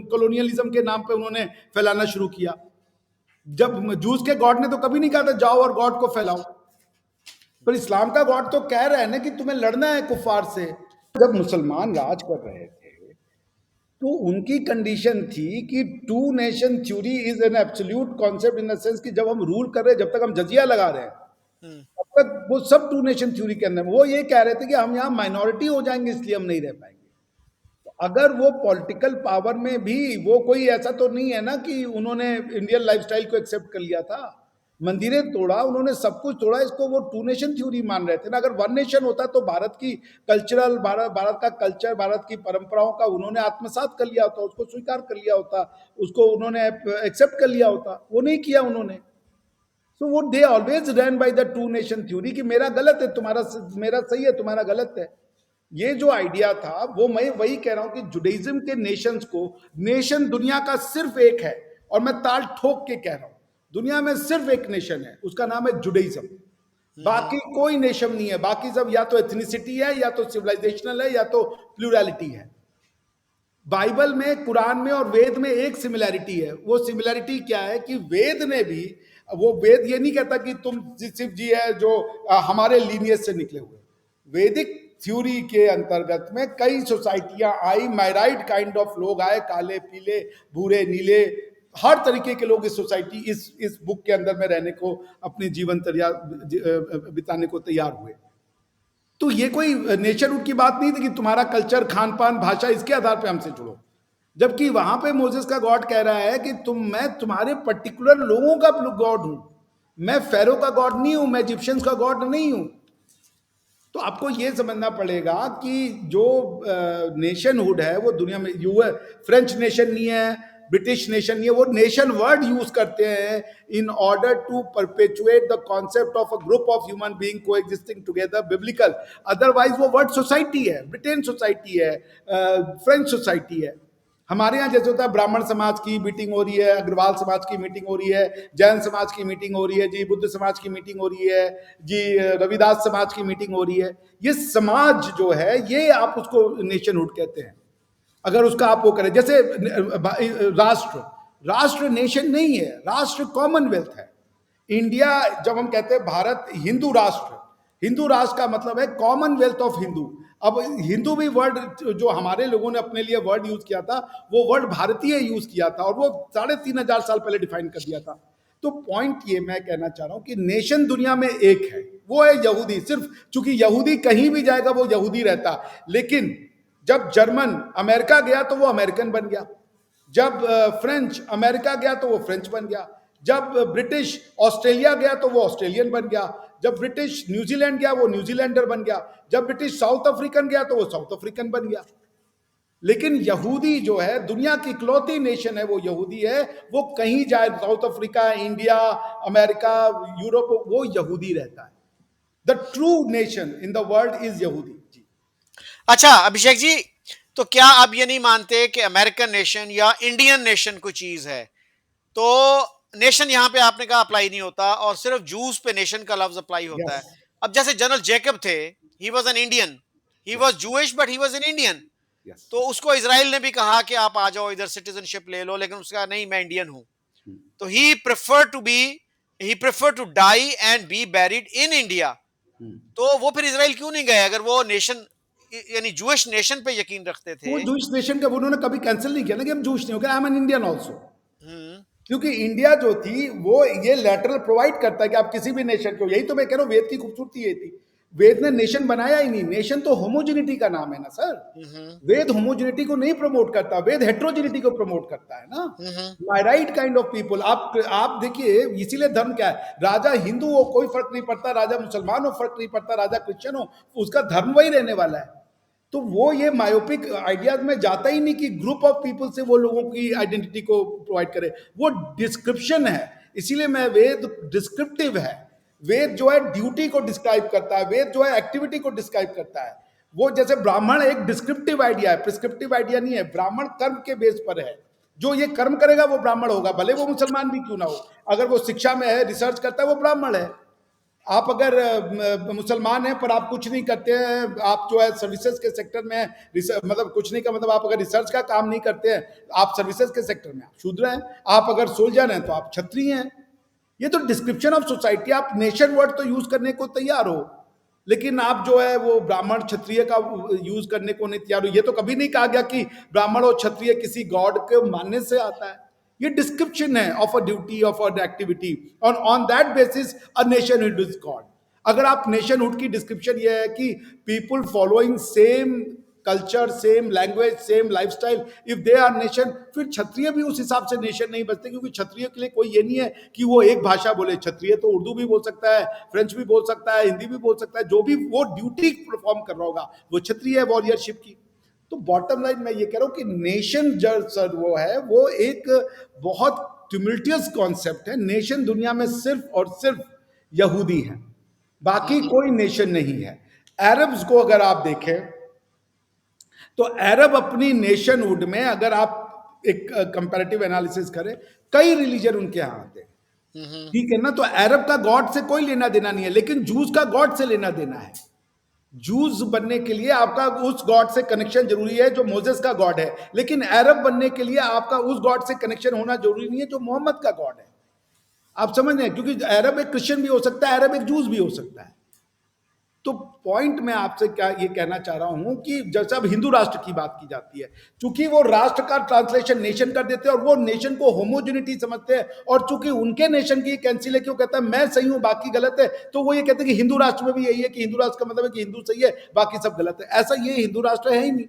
कॉलोनियलिज्म के नाम पे उन्होंने फैलाना शुरू किया। जब जूस के गॉड ने तो कभी नहीं कहा था जाओ और गॉड को फैलाओ, पर इस्लाम का गॉड तो कह रहा है ना कि तुम्हें लड़ना है कुफार से। जब मुसलमान राज कर रहे थे तो उनकी कंडीशन थी कि two nation theory is an absolute concept, in the sense कि जब हम रूल कर रहे हैं, जब तक हम जजिया लगा रहे हैं, तब तक वो सब टू नेशन थ्योरी के अंदर। वो ये कह रहे थे कि हम यहाँ माइनॉरिटी हो जाएंगे इसलिए हम नहीं रह पाएंगे। तो अगर वो पॉलिटिकल पावर में भी, वो कोई ऐसा तो नहीं है ना कि उन्होंने इंडियन लाइफस्टाइल को एक्सेप्ट कर लिया था। मंदिरें तोड़ा उन्होंने, सब कुछ तोड़ा, इसको वो टू नेशन थ्योरी मान रहे थे ना। अगर वन नेशन होता तो भारत की कल्चरल, भारत का कल्चर, भारत की परंपराओं का उन्होंने आत्मसात कर लिया होता, उसको स्वीकार कर लिया होता, उसको उन्होंने एक्सेप्ट कर लिया होता। वो नहीं किया उन्होंने। सो वो they always run by the two nation theory कि मेरा गलत है, तुम्हारा मेरा सही है, तुम्हारा गलत है। ये जो आइडिया था वो मैं वही कह रहा हूं कि जुडाइज्म के नेशंस को, नेशन दुनिया का सिर्फ एक है, और मैं ताल ठोक के कह रहा हूं दुनिया में सिर्फ एक नेशन है, उसका नाम है जुडाइज्म। बाकी कोई नेशन नहीं है। बाकी सब या तो एथनिसिटी है, या तो सिविलाइजेशनल है, या तो प्लूरलिटी है। बाइबल में, कुरान में और वेद में एक सिमिलैरिटी है। वो सिमिलैरिटी क्या है कि वेद ने भी, वो वेद ये नहीं कहता कि तुम शिव जी है जो हमारे लीनियज से निकले हुए। वेदिक थ्योरी के अंतर्गत में कई सोसाइटियां आई, माइराइट काइंड ऑफ लोग आए, काले, पीले, भूरे, नीले, हर तरीके के लोग इस सोसाइटी, इस बुक के अंदर में रहने को, अपने जीवन बिताने को तैयार हुए। तो ये कोई नेचरहुड की बात नहीं थी कि तुम्हारा कल्चर, खान पान, भाषा, इसके आधार पे हमसे जुड़ो। जबकि वहां पे मोजेस का गॉड कह रहा है कि मैं तुम्हारे पर्टिकुलर लोगों का गॉड हूं, मैं फेरो का गॉड नहीं हूं, मैं इजिप्शियंस का गॉड नहीं हूं। तो आपको ये समझना पड़ेगा कि जो नेशनहुड है वो दुनिया में यूएस फ्रेंच नेशन नहीं है, ब्रिटिश नेशन नहीं है, वो नेशन वर्ड यूज करते हैं in order to perpetuate the concept of a group of human being को एग्जिस्टिंग टुगेदर बिब्लिकल। अदरवाइज वो वर्ड सोसाइटी है, ब्रिटेन सोसाइटी है, फ्रेंच सोसाइटी है। हमारे यहाँ जैसे होता है ब्राह्मण समाज की मीटिंग हो रही है, अग्रवाल समाज की मीटिंग हो रही है, जैन समाज की मीटिंग हो रही है जी, बुद्ध समाज की मीटिंग हो रही है जी, रविदास समाज की मीटिंग हो रही है। ये समाज जो है ये आप उसको नेशनहुड कहते हैं। अगर उसका आप वो करें जैसे राष्ट्र, राष्ट्र नेशन नहीं है, राष्ट्र कॉमनवेल्थ है। इंडिया, जब हम कहते हैं भारत हिंदू राष्ट्र, हिंदू राष्ट्र का मतलब है कॉमनवेल्थ ऑफ हिंदू। अब हिंदू भी वर्ड जो हमारे लोगों ने अपने लिए वर्ड यूज किया था, वो वर्ड भारतीय यूज किया था और वो 3,500 साल पहले डिफाइन कर दिया था। तो पॉइंट ये मैं कहना चाह रहा हूं कि नेशन दुनिया में एक है, वो है यहूदी। सिर्फ चूंकि यहूदी कहीं भी जाएगा वो यहूदी रहता, लेकिन जब जर्मन अमेरिका गया तो वो अमेरिकन बन गया, जब फ्रेंच अमेरिका गया तो वो फ्रेंच बन गया, जब ब्रिटिश ऑस्ट्रेलिया गया तो वो ऑस्ट्रेलियन बन गया, जब ब्रिटिश न्यूजीलैंड गया वो न्यूजीलैंडर बन गया, जब ब्रिटिश साउथ अफ्रीकन गया तो वो साउथ अफ्रीकन बन गया। लेकिन यहूदी जो है दुनिया की इकलौती नेशन है, वो यहूदी है। वो कहीं जाए, south Africa, India, America, Europe, वो यहूदी रहता है। The true nation in the world is यहूदी जी। अच्छा अभिषेक जी, तो क्या आप ये नहीं मानते कि अमेरिकन नेशन या इंडियन नेशन कोई चीज है? तो नेशन यहां पे आपने कहा अप्लाई नहीं होता और सिर्फ जूस पे नेशन का लफ्ज अप्लाई होता यस है। अब जैसे जनरल जैकब थे, he was an Indian, he was yes Jewish but he was an Indian. Yes. तो उसको इसराइल ने भी कहा कि आप आ जाओ इधर सिटीजनशिप ले लो, लेकिन उसका नहीं, मैं इंडियन हूं। तो he prefer to die and be buried in India. तो वो फिर इसराइल क्यों नहीं गए अगर वो नेशन यानी जूइश नेशन पे यकीन रखते थे? वो जूश नेशन का उन्होंने कभी कैंसिल नहीं किया ना कि हम जूश नहीं हो गए, I am an Indian also. Hmm. क्योंकि इंडिया जो थी वो ये लेटरल प्रोवाइड करता है कि आप किसी भी नेशन को, यही तो मैं कह रहा हूँ वेद की खूबसूरती ये थी। वेद ने नेशन बनाया ही नहीं, नेशन तो होमोजेनिटी का नाम है ना सर। हम्म। वेद होमोजेनिटी को नहीं प्रमोट करता, वेद हेट्रोजेनिटी को प्रमोट करता है ना। Hmm. My right kind of people. आप देखिए, इसीलिए धर्म क्या है, राजा हिंदू हो कोई फर्क नहीं पड़ता, राजा मुसलमान हो फर्क नहीं पड़ता, राजा क्रिश्चियन हो, उसका धर्म वही रहने वाला है। तो वो ये मायोपिक आइडियाज में जाता ही नहीं कि ग्रुप ऑफ पीपल से वो लोगों की आइडेंटिटी को प्रोवाइड करे, वो डिस्क्रिप्शन है। इसीलिए मैं वेद डिस्क्रिप्टिव है। वेद जो है ड्यूटी को डिस्क्राइब करता है, वेद जो है एक्टिविटी को डिस्क्राइब करता है। वो जैसे ब्राह्मण एक डिस्क्रिप्टिव आइडिया है, प्रिस्क्रिप्टिव आइडिया नहीं है। ब्राह्मण कर्म के बेस पर है, जो ये कर्म करेगा वो ब्राह्मण होगा, भले वो मुसलमान भी क्यों ना हो। अगर वो शिक्षा में है, रिसर्च करता है, वो ब्राह्मण है। आप अगर मुसलमान हैं पर आप कुछ नहीं करते हैं, आप जो है सर्विसेज के सेक्टर में मतलब कुछ नहीं का मतलब आप अगर रिसर्च का काम नहीं करते हैं, आप सर्विसेज के सेक्टर में आप शूद्र हैं। आप अगर सोल्जर हैं तो आप क्षत्रिय हैं। ये तो डिस्क्रिप्शन ऑफ सोसाइटी। आप नेशन वर्ड तो यूज करने को तैयार हो, लेकिन आप जो है वो ब्राह्मण क्षत्रिय का यूज करने को नहीं तैयार हो। ये तो कभी नहीं कहा गया कि ब्राह्मण और क्षत्रिय किसी गॉड के मानने से आता है। ये डिस्क्रिप्शन है of a duty, of a activity, और on that basis a nationhood is god. अगर आप नेशनहुड की डिस्क्रिप्शन ये है कि people following same culture, same language, same lifestyle, if they are nation, फिर क्षत्रिय भी उस हिसाब से नेशन नहीं बचते। क्योंकि क्षत्रिय के लिए कोई ये नहीं है कि वो एक भाषा बोले। क्षत्रिय तो उर्दू भी बोल सकता है, फ्रेंच भी बोल सकता है, हिंदी भी बोल सकता है। जो भी वो ड्यूटी परफॉर्म कर रहा होगा वो क्षत्रिय है, वॉरियरशिप की। तो बॉटम लाइन मैं ये कह रहा हूं कि नेशन जो सर वो है, वो एक बहुत ट्यूमिल्टियस कॉन्सेप्ट है। नेशन दुनिया में सिर्फ और सिर्फ यहूदी है, बाकी कोई नेशन नहीं है। अरब्स को अगर आप देखें तो अरब अपनी नेशनहुड में, अगर आप एक कंपैरेटिव एनालिसिस करें, कई रिलीजन उनके यहां आते हैं, ठीक है ना। तो अरब का गॉड से कोई लेना देना नहीं है, लेकिन जूस का गॉड से लेना देना है। जूस बनने के लिए आपका उस गॉड से कनेक्शन जरूरी है जो मोजेस का गॉड है, लेकिन अरब बनने के लिए आपका उस गॉड से कनेक्शन होना जरूरी नहीं है जो मोहम्मद का गॉड है। आप समझ रहे हैं, क्योंकि अरब एक क्रिश्चियन भी हो सकता है, अरब एक जूस भी हो सकता है। तो पॉइंट मैं आपसे क्या ये कहना चाह रहा हूं कि जैसे अब हिंदू राष्ट्र की बात की जाती है, चूंकि वो राष्ट्र का ट्रांसलेशन नेशन कर देते हैं और वो नेशन को होमोजेनिटी समझते हैं, और चूंकि उनके नेशन की कैंसिल है, क्यों कहता है मैं सही हूं बाकी गलत है, तो वो ये कहते हैं कि हिंदू राष्ट्र में भी यही है कि हिंदू राष्ट्र का मतलब है कि हिंदू सही है बाकी सब गलत है। ऐसा ये हिंदू राष्ट्र है ही नहीं।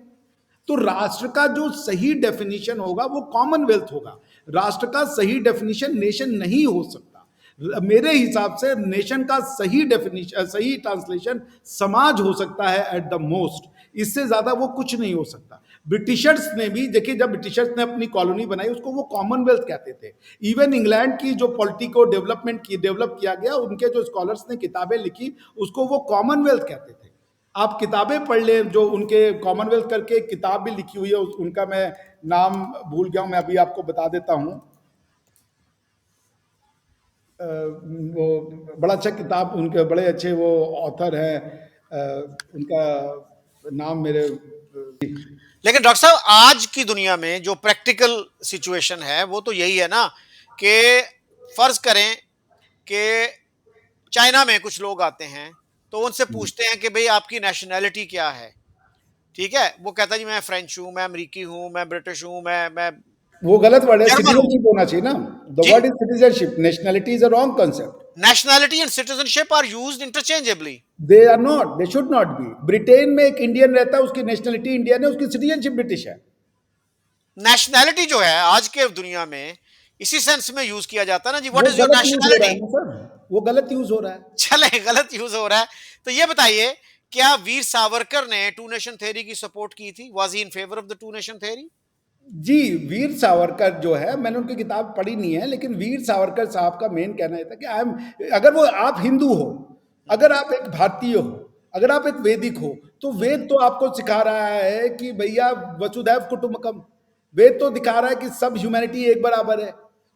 तो राष्ट्र का जो सही डेफिनेशन होगा वो कॉमनवेल्थ होगा। राष्ट्र का सही डेफिनेशन नेशन नहीं हो सकता। मेरे हिसाब से नेशन का सही डेफिनेशन, सही ट्रांसलेशन समाज हो सकता है एट द मोस्ट, इससे ज्यादा वो कुछ नहीं हो सकता। ब्रिटिशर्स ने भी देखिए, जब ब्रिटिशर्स ने अपनी कॉलोनी बनाई उसको वो कॉमनवेल्थ कहते थे। इवन इंग्लैंड की जो पॉलिटी को डेवलप किया गया, उनके जो स्कॉलर्स ने किताबें लिखी उसको वो कॉमनवेल्थ कहते थे। आप किताबें पढ़ लें, जो उनके कॉमनवेल्थ करके किताब भी लिखी हुई है, उनका मैं नाम भूल गया हूं, मैं अभी आपको बता देता हूं। वो बड़ा अच्छा किताब, उनके बड़े अच्छे वो ऑथर हैं, उनका नाम मेरे लेकिन डॉक्टर साहब, आज की दुनिया में जो प्रैक्टिकल सिचुएशन है वो तो यही है ना कि फर्ज करें कि चाइना में कुछ लोग आते हैं, तो उनसे पूछते हैं कि भाई आपकी नेशनैलिटी क्या है। ठीक है, वो कहता है जी मैं फ्रेंच हूं, मैं अमेरिकी हूं, मैं ब्रिटिश हूं, मैं वो गलत वर्ड है, जर्मन हूं। सिटीजनशिप होना चाहिए ना। द जी, word is citizenship, nationality is a wrong concept. Nationality and citizenship are used interchangeably. They are not, they should not be. Britain में एक इंडियन रहता है, उसकी नेशनलिटी इंडियन है, उसकी सिटीजनशिप ब्रिटिश है। नेशनैलिटी जो है आज के दुनिया में इसी सेंस में यूज किया जाता है ना जी, व्हाट वो इज योर गलत यूज हो रहा नेशनैलिटी। है ना सर, वो गलत यूज हो रहा है। चले, गलत यूज हो रहा है। तो ये बताइए, क्या वीर सावरकर ने टू नेशन थ्योरी की सपोर्ट की थी? Was he in favour of the two nation theory? जी, वीर सावरकर जो है, मैंने उनकी किताब पढ़ी नहीं है, लेकिन वीर सावरकर साहब का मेन कहना ये था कि आई एम, अगर वो आप हिंदू हो, अगर आप एक भारतीय हो, अगर आप एक वैदिक हो, तो वेद तो आपको सिखा रहा है कि भैया वसुधैव कुटुंबकम। वेद तो दिखा रहा है कि सब ह्यूमैनिटी एक बराबर है।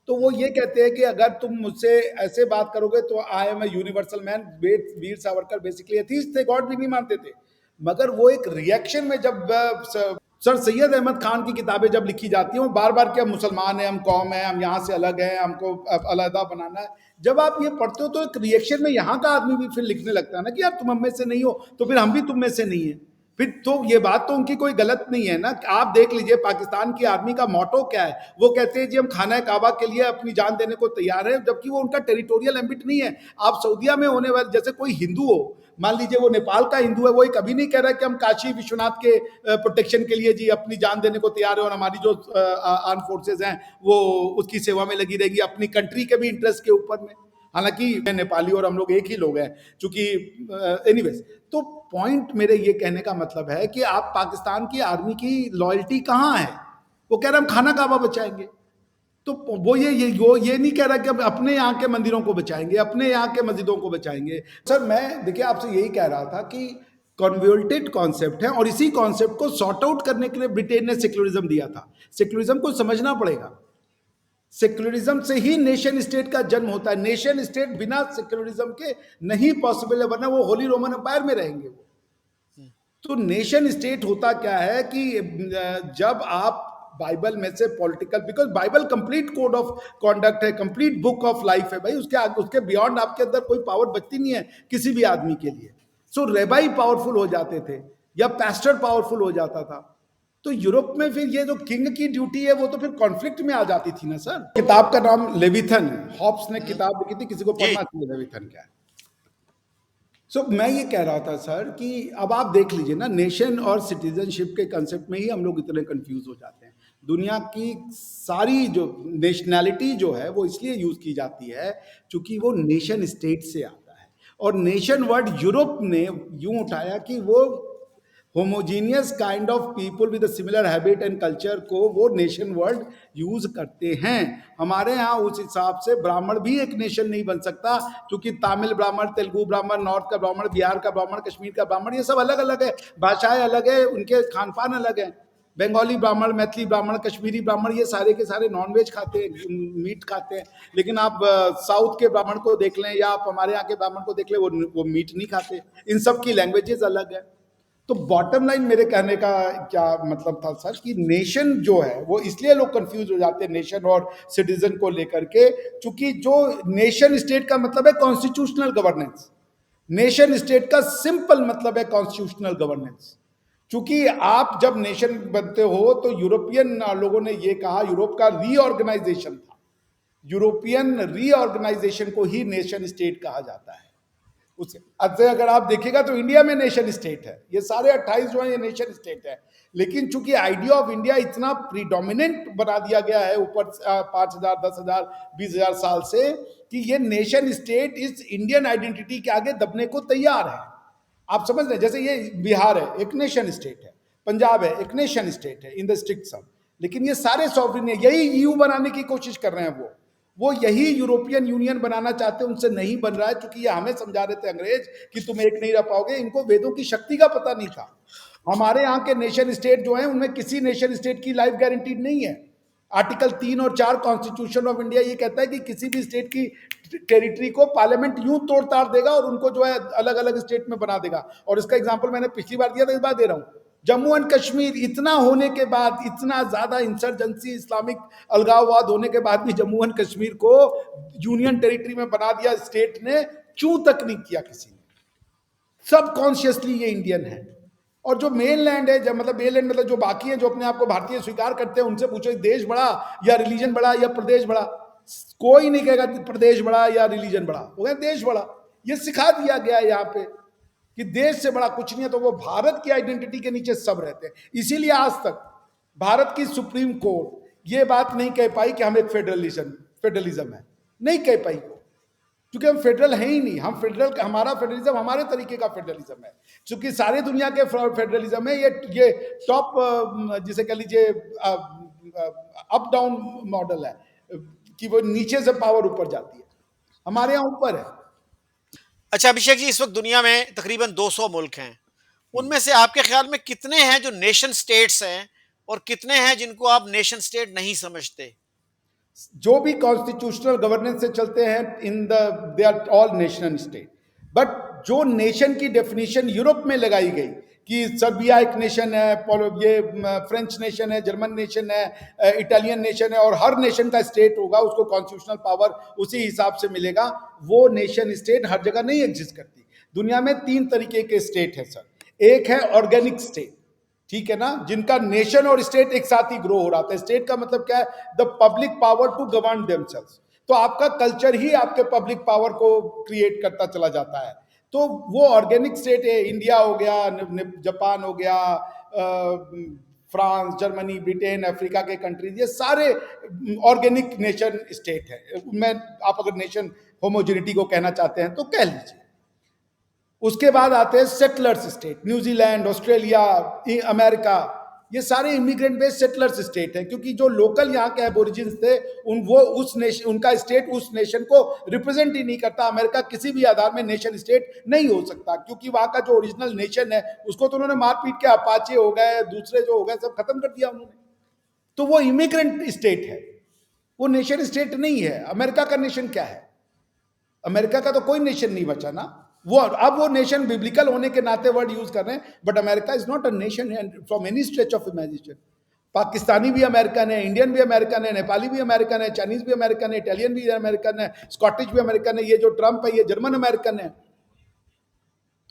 तो वो ये कहते हैं कि अगर तुम मुझसे ऐसे बात करोगे तो I am a universal man. Ved, Veer Savarkar basically atheist थे, गॉड भी नहीं मानते थे। मगर वो एक रिएक्शन में जब सर सैयद अहमद खान की किताबें जब लिखी जाती हैं, वो बार बार कि हम मुसलमान हैं, हम कौम हैं, हम यहाँ से अलग हैं, हमको अलहदा बनाना है। जब आप ये पढ़ते हो तो एक रिएक्शन में यहाँ का आदमी भी फिर लिखने लगता है ना कि यार तुम हम में से नहीं हो, तो फिर हम भी तुम में से नहीं है। फिर तो ये बात तो उनकी कोई गलत नहीं है ना। आप देख लीजिए पाकिस्तान की आर्मी का मोटो क्या है, वो कहते हैं जी हम खाना काबा के लिए अपनी जान देने को तैयार है, जबकि वो उनका टेरिटोरियल एम्बिट नहीं है। आप सऊदिया में होने वाले, जैसे कोई हिंदू हो, मान लीजिए वो नेपाल का हिंदू है, वो कभी नहीं कह रहा कि हम काशी विश्वनाथ के प्रोटेक्शन के लिए जी अपनी जान देने को तैयार है, और हमारी जो आर्म फोर्सेज हैं वो उसकी सेवा में लगी रहेगी, अपनी कंट्री के भी इंटरेस्ट के ऊपर में। हालांकि मैं नेपाली और हम लोग एक ही लोग हैं, चूंकि एनीवेज। तो पॉइंट मेरे ये कहने का मतलब है कि आप पाकिस्तान की आर्मी की लॉयल्टी कहाँ है? वो कह रहे हम खाना काबा बचाएंगे। तो वो ये नहीं कह रहा कि अब अपने यहाँ के मंदिरों को बचाएंगे, अपने यहाँ के मस्जिदों को बचाएंगे। सर मैं देखिए आपसे यही कह रहा था कि कन्वर्टेड कॉन्सेप्ट है, और इसी कॉन्सेप्ट को सॉर्ट आउट करने के लिए ब्रिटेन ने सेक्युलरिज्म दिया था। सेक्युलरिज्म को समझना पड़ेगा। सेक्युलरिज्म से ही नेशन स्टेट का जन्म होता है। नेशन स्टेट बिना सेक्युलरिज्म के नहीं पॉसिबल है, वरना वो होली रोमन एम्पायर में रहेंगे वो। तो नेशन स्टेट होता क्या है कि जब आप बाइबल में से political, because Bible complete code of conduct है, कंप्लीट बुक ऑफ लाइफ है भाई, उसके बियॉन्ड आपके अंदर कोई पावर बचती नहीं है किसी भी आदमी के लिए। सो रेबाई पावरफुल हो जाते थे या पैस्टर पावरफुल हो जाता था। तो यूरोप में फिर ये जो किंग की ड्यूटी है वो तो फिर कॉन्फ्लिक्ट में आ जाती थी ना सर। किताब का नाम लेविथन है, हॉब्स ने किताब लिखी थी, किसी को जी, पढ़ना चाहिए लेविथन क्या है। मैं ये कह रहा था सर कि अब आप देख लीजिए ना, नेशन और सिटीजनशिप के कंसेप्ट में ही हम लोग इतने कंफ्यूज हो जाते हैं। दुनिया की सारी जो नेशनैलिटी जो है वो इसलिए यूज की जाती है क्योंकि वो नेशन स्टेट से आता है, और नेशन वर्ड यूरोप ने यूं उठाया कि वो homogeneous kind of people with similar habit and culture को वो नेशन वर्ड यूज करते हैं। हमारे यहाँ उस हिसाब से ब्राह्मण भी एक नेशन नहीं बन सकता, क्योंकि तमिल ब्राह्मण, तेलुगु ब्राह्मण, नॉर्थ का ब्राह्मण, बिहार का ब्राह्मण, कश्मीर का ब्राह्मण, ये सब अलग अलग है, भाषाएं अलग है, उनके खान पान अलग है। बंगाली ब्राह्मण, मैथिली ब्राह्मण, कश्मीरी ब्राह्मण, ये सारे के सारे नॉनवेज खाते हैं, मीट खाते हैं। लेकिन आप साउथ के ब्राह्मण को देख लें या आप हमारे यहाँ के ब्राह्मण को देख लें, वो मीट नहीं खाते। इन सब की लैंग्वेजेस अलग है। तो बॉटम लाइन मेरे कहने का क्या मतलब था सर कि नेशन जो है वो इसलिए लोग कंफ्यूज हो जाते हैं नेशन और सिटीजन को लेकर के, क्योंकि जो नेशन स्टेट का मतलब है कॉन्स्टिट्यूशनल गवर्नेंस, नेशन स्टेट का सिंपल मतलब है कॉन्स्टिट्यूशनल गवर्नेंस। क्योंकि आप जब नेशन बनते हो तो यूरोपियन लोगों ने ये कहा, यूरोप का रीऑर्गेनाइजेशन था, यूरोपियन रीऑर्गेनाइजेशन को ही नेशन स्टेट कहा जाता है। उसके अच्छा अगर आप देखिएगा तो इंडिया में नेशन स्टेट है, ये सारे 28 जो है ये नेशन स्टेट है। लेकिन चूंकि आइडिया ऑफ इंडिया इतना प्रीडोमिनेंट बना दिया गया है ऊपर 5,000 10,000 20,000 साल से, कि ये नेशन स्टेट इस इंडियन आइडेंटिटी के आगे दबने को तैयार है। आप समझ रहे हैं, जैसे ये बिहार है एक नेशन स्टेट है, पंजाब है एक नेशन स्टेट है इन द स्ट्रिक्ट सम, लेकिन ये सारे सॉवरेन है। यही ईयू बनाने की कोशिश कर रहे हैं वो यही यूरोपियन यूनियन बनाना चाहते हैं, उनसे नहीं बन रहा है, क्योंकि ये हमें समझा रहे थे अंग्रेज कि तुम एक नहीं रह पाओगे। इनको वेदों की शक्ति का पता नहीं था। हमारे यहाँ के नेशन स्टेट जो है उनमें किसी नेशन स्टेट की लाइफ गारंटीड नहीं है। आर्टिकल 3 और 4 कॉन्स्टिट्यूशन ऑफ इंडिया ये कहता है कि किसी भी स्टेट की टेरिटरी को पार्लियामेंट यूं तोड़ ताड़ देगा और उनको जो है अलग अलग स्टेट में बना देगा। और इसका एग्जांपल मैंने पिछली बार दिया था, इस बार दे रहा हूं। जम्मू एंड कश्मीर इतना होने के बाद, इतना ज्यादा इंसर्जेंसी इस्लामिक अलगाववाद होने के बाद भी जम्मू एंड कश्मीर को यूनियन टेरिटरी में बना दिया स्टेट ने, क्यों तक नहीं किया किसी ने। सब कॉन्शियसली ये इंडियन है। और जो मेन लैंड है, जब मतलब मेन लैंड मतलब जो बाकी है जो अपने आप को भारतीय स्वीकार करते हैं, उनसे पूछो देश बड़ा या रिलीजन बड़ा या प्रदेश बड़ा, कोई नहीं कहेगा प्रदेश बड़ा या रिलीजन बड़ा, वो कहेगा देश बड़ा। ये सिखा दिया गया है यहाँ पे कि देश से बड़ा कुछ नहीं है। तो वो भारत की आइडेंटिटी के नीचे सब रहते हैं। इसीलिए आज तक भारत की सुप्रीम कोर्ट ये बात नहीं कह पाई कि हम एक फेडरलिज्म है, नहीं कह पाई, क्योंकि हम फेडरल है ही नहीं। हम फेडरल, हमारा फेडरलिज्म हमारे तरीके का फेडरलिज्म है। क्योंकि सारे दुनिया के फेडरलिज्म है ये टॉप जिसे कह लीजिए अप डाउन मॉडल है, कि वो नीचे से पावर ऊपर जाती है, हमारे यहाँ ऊपर है। अच्छा अभिषेक जी, इस वक्त दुनिया में तकरीबन 200 मुल्क हैं, उनमें से आपके ख्याल में कितने हैं जो नेशन स्टेट्स हैं और कितने हैं जिनको आप नेशन स्टेट नहीं समझते? जो भी कॉन्स्टिट्यूशनल गवर्नेंस से चलते हैं in the they are all nation state. But जो नेशन की डेफिनेशन यूरोप में लगाई गई कि सर्बिया एक नेशन है, ये फ्रेंच नेशन है, जर्मन नेशन है, इटालियन नेशन है, और हर नेशन का स्टेट होगा, उसको कॉन्स्टिट्यूशनल पावर उसी हिसाब से मिलेगा, वो नेशन स्टेट हर जगह नहीं एग्जिस्ट करती। दुनिया में 3 तरीके के स्टेट है सर। एक है ऑर्गेनिक स्टेट, ठीक है ना, जिनका नेशन और स्टेट एक साथ ही ग्रो हो रहा था। स्टेट का मतलब क्या है? The public power to govern themselves. तो आपका कल्चर ही आपके पब्लिक पावर को क्रिएट करता चला जाता है। तो वो ऑर्गेनिक स्टेट है। इंडिया हो गया, जापान हो गया, फ्रांस, जर्मनी, ब्रिटेन, अफ्रीका के कंट्रीज, ये सारे ऑर्गेनिक नेशन स्टेट है। मैं, आप अगर नेशन होमोजेनिटी को कहना चाहते हैं तो कह लीजिए। उसके बाद आते हैं settlers state, New Zealand, Australia, America, ये सारे इमिग्रेंट बेस्ड सेटलर्स स्टेट हैं, क्योंकि जो लोकल यहाँ के एबोरिजिन्स थे वो उस नेशन, उनका स्टेट उस नेशन को रिप्रेजेंट ही नहीं करता। अमेरिका किसी भी आधार में नेशन स्टेट नहीं हो सकता, क्योंकि वहाँ का जो ओरिजिनल नेशन है उसको तो उन्होंने मार पीट के अपाचे हो गए, दूसरे जो हो गए, सब खत्म कर दिया उन्होंने। तो वो इमिग्रेंट स्टेट है, वो नेशन स्टेट नहीं है। अमेरिका का नेशन क्या है? अमेरिका का तो कोई नेशन नहीं बचा ना। वो अब वो नेशन बिब्लिकल होने के नाते वर्ड यूज कर रहे हैं, but America is not a nation from any stretch of imagination. Pakistani भी अमेरिकन है, इंडियन भी अमेरिकन है, नेपाली भी अमेरिकन है, चाइनीज भी अमेरिकन है, इटालियन भी अमेरिकन है, स्कॉटिश भी अमेरिकन है, ये जो ट्रंप है ये जर्मन अमेरिकन है।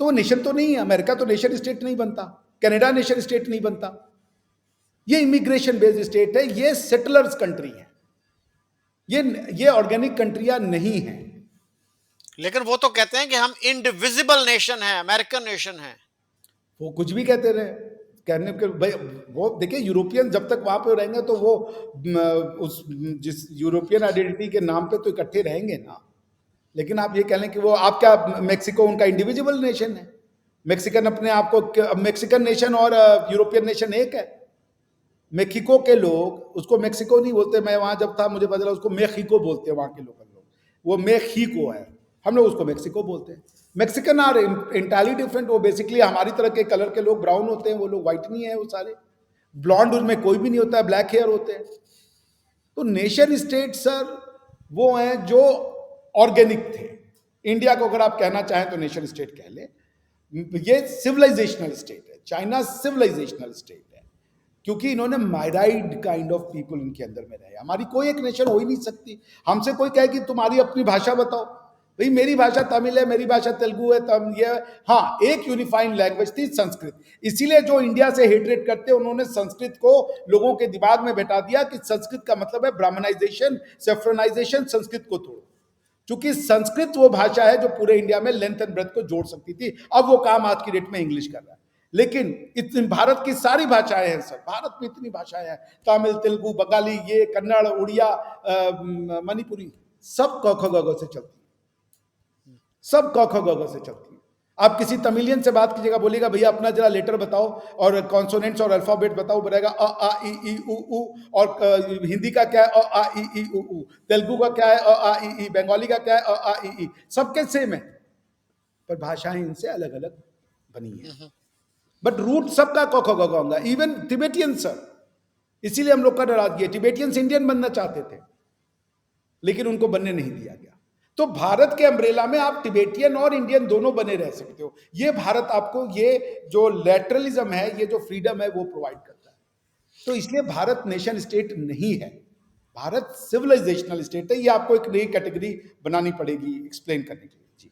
तो नेशन तो नहीं है। अमेरिका तो नेशन स्टेट नहीं बनता, कनाडा नेशन स्टेट नहीं बनता। ये इमिग्रेशन बेस्ड स्टेट है, ये सेटलर्स कंट्री है, ये ऑर्गेनिक कंट्रियां नहीं है। लेकिन वो तो कहते हैं कि हम इंडिविजिबल नेशन है, अमेरिकन नेशन है। वो कुछ भी कहते रहे, कहने के भाई, वो देखिए यूरोपियन जब तक वहां पे रहेंगे तो वो उस जिस यूरोपियन आइडेंटिटी के नाम पे तो इकट्ठे रहेंगे ना। लेकिन आप ये कह लें कि वो आप क्या, मेक्सिको उनका इंडिविजुअल नेशन है। मेक्सिकन अपने आप को, मेक्सिकन नेशन और यूरोपियन नेशन एक है। मेक्सिको के लोग उसको मेक्सिको नहीं बोलते, मैं वहां जब था मुझे पता चला उसको मेक्सिको बोलते हैं वहां के लोकल लोग, वो मेक्सिको है, हम लोग उसको मेक्सिको बोलते हैं। Mexicans are entirely different. वो बेसिकली हमारी तरह के कलर के लोग, ब्राउन होते हैं, वो लोग व्हाइट नहीं है, वो सारे ब्लॉन्ड उनमें कोई भी नहीं होता है, ब्लैक हेयर होते हैं। तो नेशन स्टेट सर वो हैं जो ऑर्गेनिक थे। इंडिया को अगर आप कहना चाहें तो नेशन स्टेट कह ले। ये सिविलाइजेशनल स्टेट है, चाइना सिविलाइजेशनल स्टेट है, क्योंकि इन्होंने माइराइड काइंड ऑफ पीपल इनके अंदर में रहे। हमारी कोई एक नेशन हो ही नहीं सकती। हमसे कोई कहे कि तुम्हारी अपनी भाषा बताओ, भाई मेरी भाषा तमिल है, मेरी भाषा तेलुगु है, ये हाँ, एक यूनिफाइंग लैंग्वेज थी संस्कृत। इसीलिए जो इंडिया से हेटरेट करते हैं उन्होंने संस्कृत को लोगों के दिमाग में बैठा दिया कि संस्कृत का मतलब है ब्राह्मणाइजेशन, सेफ्रनाइजेशन, संस्कृत को तोड़ो। क्योंकि संस्कृत वो भाषा है जो पूरे इंडिया में लेंथ एंड ब्रेथ को जोड़ सकती थी। अब वो काम आज की डेट में इंग्लिश कर रहा है। लेकिन इतनी भारत की सारी भाषाएं हैं सर, भारत में इतनी भाषाएं हैं, तमिल, तेलुगु, बंगाली, ये कन्नड़, उड़िया, मणिपुरी, सब क ख ग घ से चलती है, सब क ख ग घ से चलती है। आप किसी तमिलियन से बात कीजिएगा, बोलेगा भैया अपना जरा लेटर बताओ और कॉन्सोनेंट्स और अल्फाबेट बताओ, बताएगा अ आ इ ई उ ऊ। और हिंदी का क्या है अ आ इ ई उ ऊ, तेलुगु का क्या है अ आ इ ई, बंगाली का क्या है अ आ इ ई, सबके सेम है, पर भाषाएं इनसे अलग अलग बनी है। बट रूट सबका क ख ग घ होगा। इवन तिबेटियन सर, इसीलिए हम लोग का नाराजगी है। तिबेटियंस इंडियन बनना चाहते थे लेकिन उनको बनने नहीं दिया गया। तो भारत के अम्ब्रेला में आप तिबेटियन और इंडियन दोनों बने रह सकते हो। ये भारत आपको ये जो लेटरलिज्म है, ये जो फ्रीडम है वो प्रोवाइड करता है। तो इसलिए भारत नेशन स्टेट नहीं है, भारत सिविलाइजेशनल स्टेट है। ये आपको एक नई कैटेगरी बनानी पड़ेगी एक्सप्लेन करने के लिए। जी,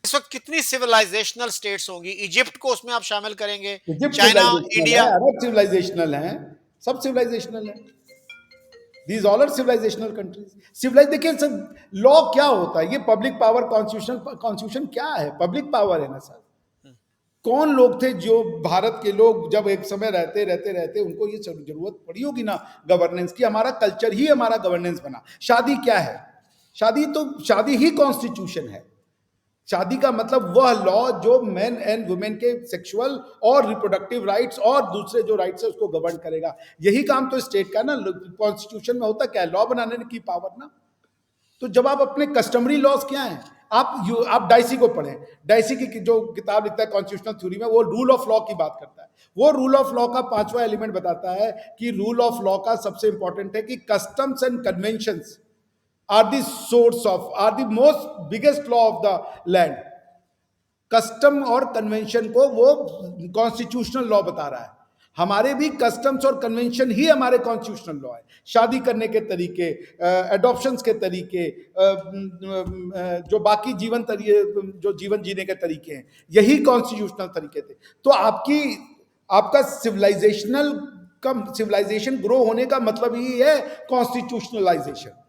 इस वक्त कितनी सिविलाइजेशनल स्टेट्स होंगी? इजिप्ट को उसमें आप शामिल करेंगे? इजिप्ट चाइना, सिविलाइजेशनल है, इंडिया? अरब सिविलाइजेशनल है, सब सिविलाइजेशनल है। These all are civilizational countries. Civilize देखिए सर, लॉ क्या होता है, ये पब्लिक पावर, कॉन्स्टिट्यूशन, कॉन्स्टिट्यूशन क्या है? पब्लिक पावर है ना सर। कौन लोग थे जो भारत के लोग जब एक समय रहते रहते रहते उनको ये जरूरत पड़ी होगी ना गवर्नेंस की। हमारा कल्चर ही हमारा गवर्नेंस बना। शादी क्या है? शादी तो शादी ही कॉन्स्टिट्यूशन है। शादी का मतलब वह लॉ जो मेन एंड वुमेन के सेक्सुअल और रिप्रोडक्टिव राइट्स और दूसरे जो राइट्स है उसको गवर्न करेगा। यही काम तो स्टेट का ना। कॉन्स्टिट्यूशन में होता क्या है? लॉ बनाने की पावर ना। तो जब आप अपने कस्टमरी लॉज क्या है, आप डाइसी को पढ़ें। डाइसी की जो किताब लिखता है कॉन्स्टिट्यूशनल थ्योरी में, वो रूल ऑफ लॉ की बात करता है। वो रूल ऑफ लॉ का 5वां एलिमेंट बताता है कि रूल ऑफ लॉ का सबसे इंपॉर्टेंट है कि customs and conventions are the source of, are the most biggest law of the land. Custom और कन्वेंशन को वो कॉन्स्टिट्यूशनल लॉ बता रहा है। हमारे भी कस्टम्स और कन्वेंशन ही हमारे कॉन्स्टिट्यूशनल लॉ है। शादी करने के तरीके, एडॉप्शंस के तरीके, जो बाकी जो जीवन जीने के तरीके हैं, यही कॉन्स्टिट्यूशनल तरीके थे। तो आपका सिविलाइजेशन ग्रो होने का मतलब ही है कॉन्स्टिट्यूशनलाइजेशन।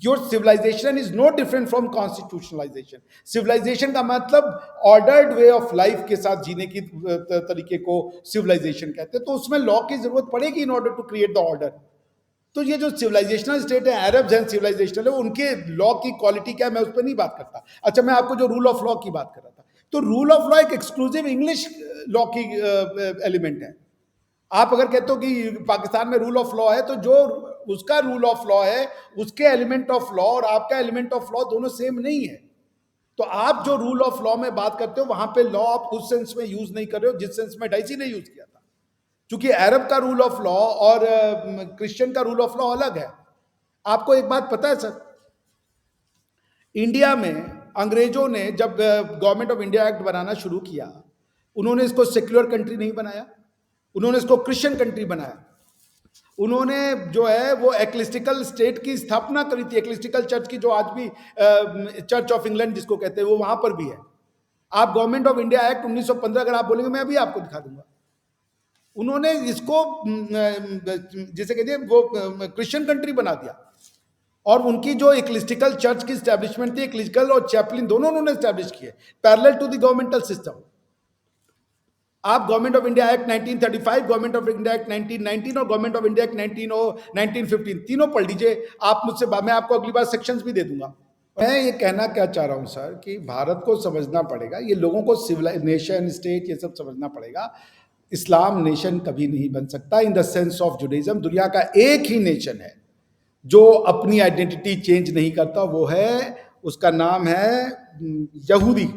Your civilization is no different from constitutionalization. Civilization का मतलब ordered way of life के साथ जीने की तरीके को civilization कहते हैं। तो उसमें लॉ की जरूरत पड़ेगी in order to create the order। तो ये जो सिविलाइजेशनल स्टेट है, अरब एंड सिविलाइजेशनल है, उनके लॉ की क्वालिटी क्या है मैं उस पर नहीं बात करता। अच्छा, मैं आपको जो रूल ऑफ लॉ की बात कर रहा था, तो रूल ऑफ लॉ एक एक्सक्लूसिव इंग्लिश लॉ की एलिमेंट है। आप अगर कहते हो कि पाकिस्तान में रूल ऑफ लॉ है, तो जो उसका रूल ऑफ लॉ है, उसके एलिमेंट ऑफ लॉ और आपका एलिमेंट ऑफ लॉ दोनों सेम नहीं है। तो आप जो रूल ऑफ लॉ में बात करते हो, वहां पे लॉ आप उस सेंस में यूज नहीं कर रहे हो जिस सेंस में डाइसी ने यूज किया था। क्योंकि अरब का रूल ऑफ लॉ और क्रिश्चियन का रूल ऑफ लॉ अलग है। आपको एक बात पता है सर, इंडिया में अंग्रेजों ने जब गवर्नमेंट ऑफ इंडिया एक्ट बनाना शुरू किया, उन्होंने इसको सेक्युलर कंट्री नहीं बनाया, उन्होंने इसको क्रिश्चियन कंट्री बनाया। उन्होंने जो है वो एक्लिस्टिकल स्टेट की स्थापना करी थी। एक्लिस्टिकल चर्च की जो आज भी चर्च ऑफ इंग्लैंड जिसको कहते हैं, वो वहां पर भी है। आप गवर्नमेंट ऑफ इंडिया एक्ट 1915 अगर आप बोलेंगे, मैं अभी आपको दिखा दूंगा। उन्होंने इसको जिसे कहते हैं वो क्रिश्चियन कंट्री बना दिया। और उनकी जो एक्लिस्टिकल चर्च की स्टैब्लिशमेंट थी, एक्लिस्टिकल और चैपलिन दोनों उन्होंने स्टैब्लिश किए parallel to the governmental system. आप government of India act 1935, government of India act 1919 और गवर्नमेंट ऑफ इंडिया एक्ट 1915 तीनों पढ़ लीजिए। आप मुझसे, मैं आपको अगली बार सेक्शंस भी दे दूंगा। मैं ये कहना क्या चाह रहा हूं सर कि भारत को समझना पड़ेगा, ये लोगों को सिविलाइज नेशन स्टेट ये सब समझना पड़ेगा। इस्लाम नेशन कभी नहीं बन सकता इन द सेंस ऑफ जुडाइज्म। दुनिया का एक ही नेशन है जो अपनी आइडेंटिटी चेंज नहीं करता, वो है, उसका नाम है यहूदी।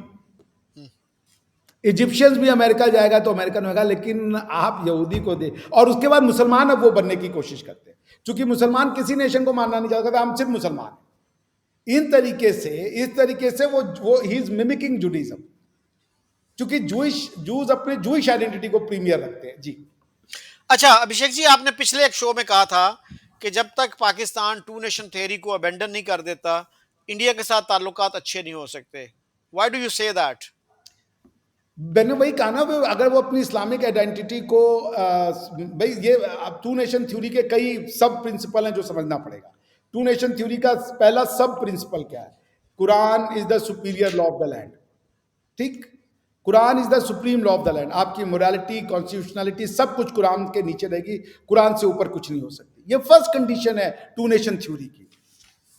इजिप्शियंस भी अमेरिका जाएगा तो अमेरिकन होगा, लेकिन आप यहूदी को दे। और उसके बाद मुसलमान अब वो बनने की कोशिश करते हैं, क्योंकि मुसलमान किसी नेशन को मानना नहीं चाहता, हम सिर्फ मुसलमान हैं। इस तरीके से वो ही इज मिमिकिंग जुडाइज्म, क्योंकि जूज अपने जूइश आइडेंटिटी को प्रीमियर रखते हैं। जी, अच्छा अभिषेक जी, आपने पिछले एक शो में कहा था कि जब तक पाकिस्तान टू नेशन थ्योरी को अबेंडन नहीं कर देता, इंडिया के साथ ताल्लुकात अच्छे नहीं हो सकते। Why do you say that? मैंने वही कहा ना, अगर वो अपनी इस्लामिक आइडेंटिटी को भाई, ये टू नेशन थ्योरी के कई सब प्रिंसिपल हैं जो समझना पड़ेगा। टू नेशन थ्योरी का पहला सब प्रिंसिपल क्या है Quran is the superior law of the land. ठीक, Quran is the supreme law of the land. आपकी मोरालिटी, कॉन्स्टिट्यूशनलिटी सब कुछ कुरान के नीचे रहेगी, कुरान से ऊपर कुछ नहीं हो सकती। ये फर्स्ट कंडीशन है टू नेशन थ्योरी की।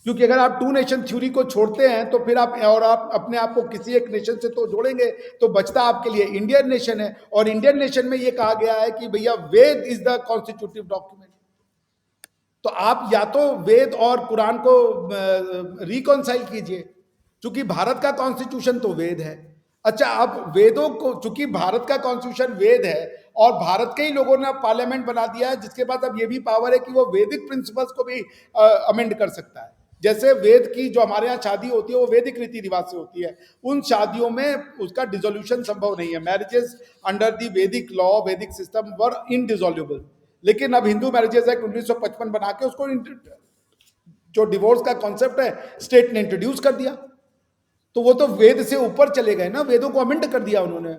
क्योंकि अगर आप टू नेशन थ्योरी को छोड़ते हैं तो फिर आप अपने आप को किसी एक नेशन से तो जोड़ेंगे, तो बचता आपके लिए इंडियन नेशन है। और इंडियन नेशन में ये कहा गया है कि भैया वेद इज द कॉन्स्टिट्यूटिव डॉक्यूमेंट। तो आप या तो वेद और कुरान को रिकॉन्साइल कीजिए, क्योंकि भारत का कॉन्स्टिट्यूशन तो वेद है। अच्छा, अब वेदों को, चूंकि भारत का कॉन्स्टिट्यूशन वेद है और भारत के ही लोगों ने पार्लियामेंट बना दिया है, जिसके पास अब ये भी पावर है कि वो वैदिक प्रिंसिपल्स को भी अमेंड कर सकता है। जैसे वेद की जो हमारे यहाँ शादी होती है वो वैदिक रीति रिवाज से होती है, उन शादियों में उसका डिसोल्यूशन संभव नहीं है। मैरिजेस अंडर दी वैदिक लॉ, वैदिक सिस्टम वर इनडिसोल्यूबल। लेकिन अब हिंदू मैरिजेस एक्ट 1955 बना के उसको जो डिवोर्स का कॉन्सेप्ट है स्टेट ने इंट्रोड्यूस कर दिया। तो वो तो वेद से ऊपर चले गए ना, वेदों को अमेंड कर दिया उन्होंने।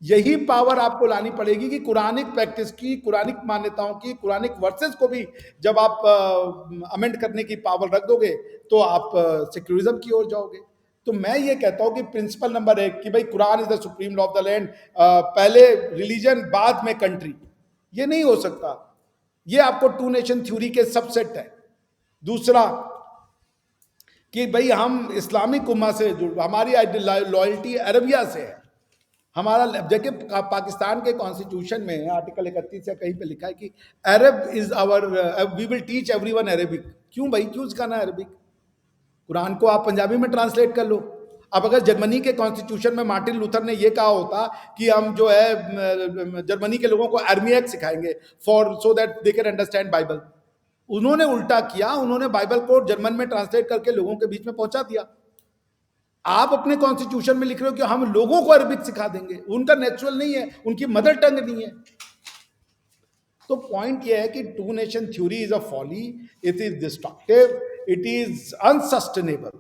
यही पावर आपको लानी पड़ेगी कि कुरानिक प्रैक्टिस की, कुरानिक मान्यताओं की, कुरानिक वर्सेस को भी जब आप अमेंड करने की पावर रख दोगे तो आप सेक्युलरिज्म की ओर जाओगे। तो मैं ये कहता हूं कि प्रिंसिपल नंबर 1 कि भाई Quran is the supreme law of the land, पहले रिलीजन बाद में कंट्री, ये नहीं हो सकता। ये आपको टू नेशन थ्योरी के सबसेट है। दूसरा कि भाई हम इस्लामिक उम्मा से हमारी लॉयल्टी अरबिया से है। हमारा देखिए पाकिस्तान के कॉन्स्टिट्यूशन में आर्टिकल 31 या कहीं पे लिखा है कि Arab is our, we will teach everyone Arabic. क्यों भाई, क्यों सिखाना अरबिक? कुरान को आप पंजाबी में ट्रांसलेट कर लो। अब अगर जर्मनी के कॉन्स्टिट्यूशन में मार्टिन लूथर ने यह कहा होता कि हम जो है जर्मनी के लोगों को अरमियक सिखाएंगे for so that they can understand Bible, उन्होंने उल्टा किया, उन्होंने बाइबल को जर्मन में ट्रांसलेट करके लोगों के बीच में पहुंचा दिया। आप अपने कॉन्स्टिट्यूशन में लिख रहे हो कि हम लोगों को अरबिक सिखा देंगे, उनका नेचुरल नहीं है, उनकी मदर टंग नहीं है। तो पॉइंट यह है कि two nation theory is a folly, it is destructive, it is unsustainable.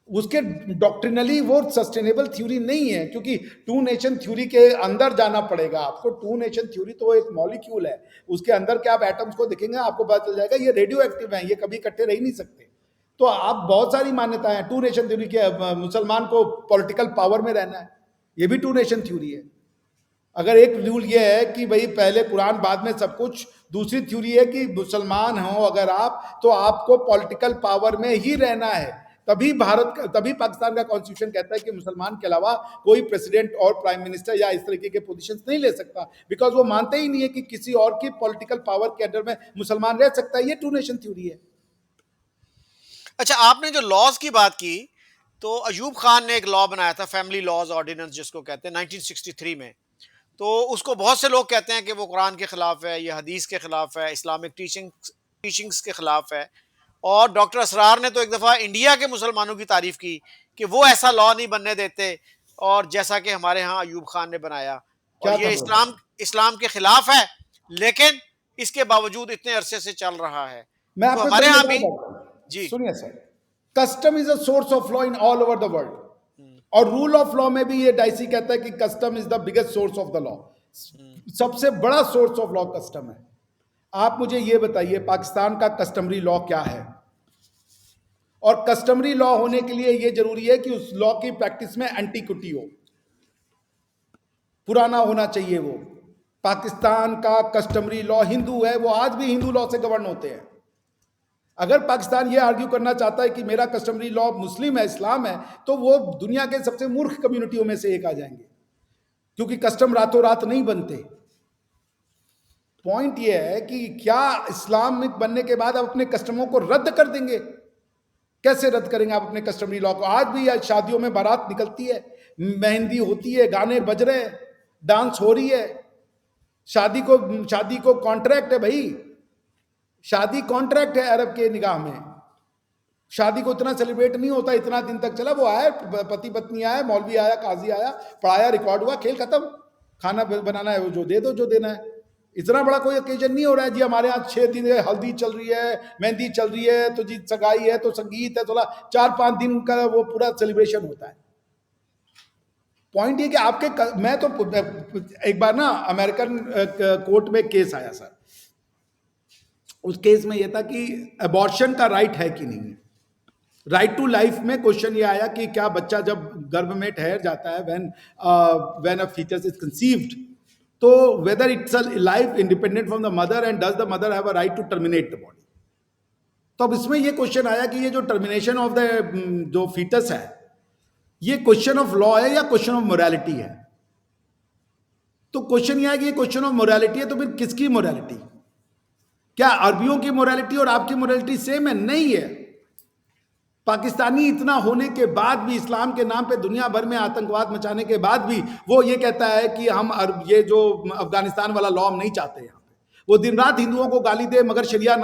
उसके डॉक्ट्रिनली वो सस्टेनेबल थ्योरी नहीं है, क्योंकि टू नेशन थ्योरी के अंदर जाना पड़ेगा आपको। टू नेशन थ्योरी तो एक मॉलिक्यूल है, उसके अंदर के आप एटम्स को देखेंगे आपको पता चल जाएगा ये रेडियो एक्टिव है, ये कभी इकट्ठे रह ही नहीं सकते। तो आप बहुत सारी मान्यताएं हैं टू नेशन थ्योरी के, मुसलमान को पॉलिटिकल पावर में रहना है, ये भी टू नेशन थ्योरी है। अगर एक रूल ये है कि भाई पहले कुरान बाद में सब कुछ, दूसरी थ्योरी है कि मुसलमान हो अगर आप तो आपको पॉलिटिकल पावर में ही रहना है। तभी पाकिस्तान का कॉन्स्टिट्यूशन कहता है कि मुसलमान के अलावा कोई प्रेसिडेंट और प्राइम मिनिस्टर या इस तरीके के पोजीशंस नहीं ले सकता, बिकॉज वो मानते ही नहीं है कि किसी और की पॉलिटिकल पावर के अंडर में मुसलमान रह सकता है। ये टू नेशन थ्योरी है। अच्छा, आपने जो लॉज की बात की, तो अयूब खान ने एक लॉ बनाया था, फैमिली लॉज ऑर्डिनेंस जिसको कहते हैं, 1963 में। तो उसको बहुत से लोग कहते हैं कि वो कुरान के खिलाफ है, ये हदीस के खिलाफ है, इस्लामिक टीचिंग्स के खिलाफ है। और डॉक्टर असरार ने तो एक दफ़ा इंडिया के मुसलमानों की तारीफ की कि वो ऐसा लॉ नहीं बनने देते, और जैसा कि हमारे यहाँ अयूब खान ने बनाया, और क्या था ये वो? इस्लाम के खिलाफ है, लेकिन इसके बावजूद इतने अरसे से चल रहा है। मैं तो आपको हमारे सही यहाँ बताऊं भी। बात? जी। सुनिए sir, custom is a source of law in all over the world, और रूल ऑफ लॉ में भी ये डाइसी कहता है कि custom is the biggest source of the law. सबसे बड़ा सोर्स ऑफ लॉ कस्टम है। आप मुझे ये बताइए पाकिस्तान का कस्टमरी लॉ क्या है? और कस्टमरी लॉ होने के लिए ये जरूरी है कि उस लॉ की प्रैक्टिस में एंटीक्विटी हो, पुराना होना चाहिए वो। पाकिस्तान का कस्टमरी लॉ हिंदू है, वो आज भी हिंदू लॉ से गवर्न होते हैं। अगर पाकिस्तान ये आर्ग्यू करना चाहता है कि मेरा कस्टमरी लॉ मुस्लिम है, इस्लाम है, तो वो दुनिया के सबसे मूर्ख कम्युनिटियों में से एक आ जाएंगे, क्योंकि कस्टम रातों रात नहीं बनते। पॉइंट ये है कि क्या इस्लामिक बनने के बाद आप अपने कस्टमों को रद्द कर देंगे? कैसे रद्द करेंगे आप अपने कस्टमरी लॉ को? आज भी शादियों में बारात निकलती है, मेहंदी होती है, गाने बज रहे हैं, डांस हो रही है। शादी को कॉन्ट्रैक्ट है भाई, शादी कॉन्ट्रैक्ट है अरब के निगाह में। शादी को इतना सेलिब्रेट नहीं होता, इतना दिन तक चला। वो आया, पति पत्नी आया, मौलवी आया, काजी आया, पढ़ाया, रिकॉर्ड हुआ, खेल खत्म। खाना बनाना है वो जो दे दो, जो देना है। इतना बड़ा कोई ओकेजन नहीं हो रहा है जी। हमारे यहाँ 6 दिन हल्दी चल रही है, मेहंदी चल रही है, तो जी सगाई है, तो संगीत है, थोड़ा 4-5 दिन का वो पूरा सेलिब्रेशन होता है। पॉइंट ये कि मैं तो एक बार ना अमेरिकन कोर्ट में केस आया सर। उस केस में यह था कि अबॉर्शन का राइट है कि नहीं है। राइट टू लाइफ में क्वेश्चन ये आया कि क्या बच्चा जब गर्भ में ठहर जाता है, when a foetus is conceived, तो whether it's a life independent from the mother and does the mother have a right to terminate the body. तो अब इसमें ये क्वेश्चन आया कि ये जो टर्मिनेशन ऑफ द जो फीटस है, ये क्वेश्चन ऑफ लॉ है या क्वेश्चन ऑफ मोरालिटी है? तो क्वेश्चन ये है कि ये क्वेश्चन ऑफ मोरालिटी है, तो फिर किसकी मोरालिटी? क्या अरबियों की मोरालिटी और आपकी मोरालिटी सेम है? नहीं है। पाकिस्तानी इतना होने के बाद भी, इस्लाम के नाम पे दुनिया भर में आतंकवाद मचाने के बाद भी, वो ये कहता है कि हम ये जो अफगानिस्तान वाला लॉ हम नहीं चाहते। यहाँ पे वो दिन रात हिंदुओं को गाली दे, मगर शरिया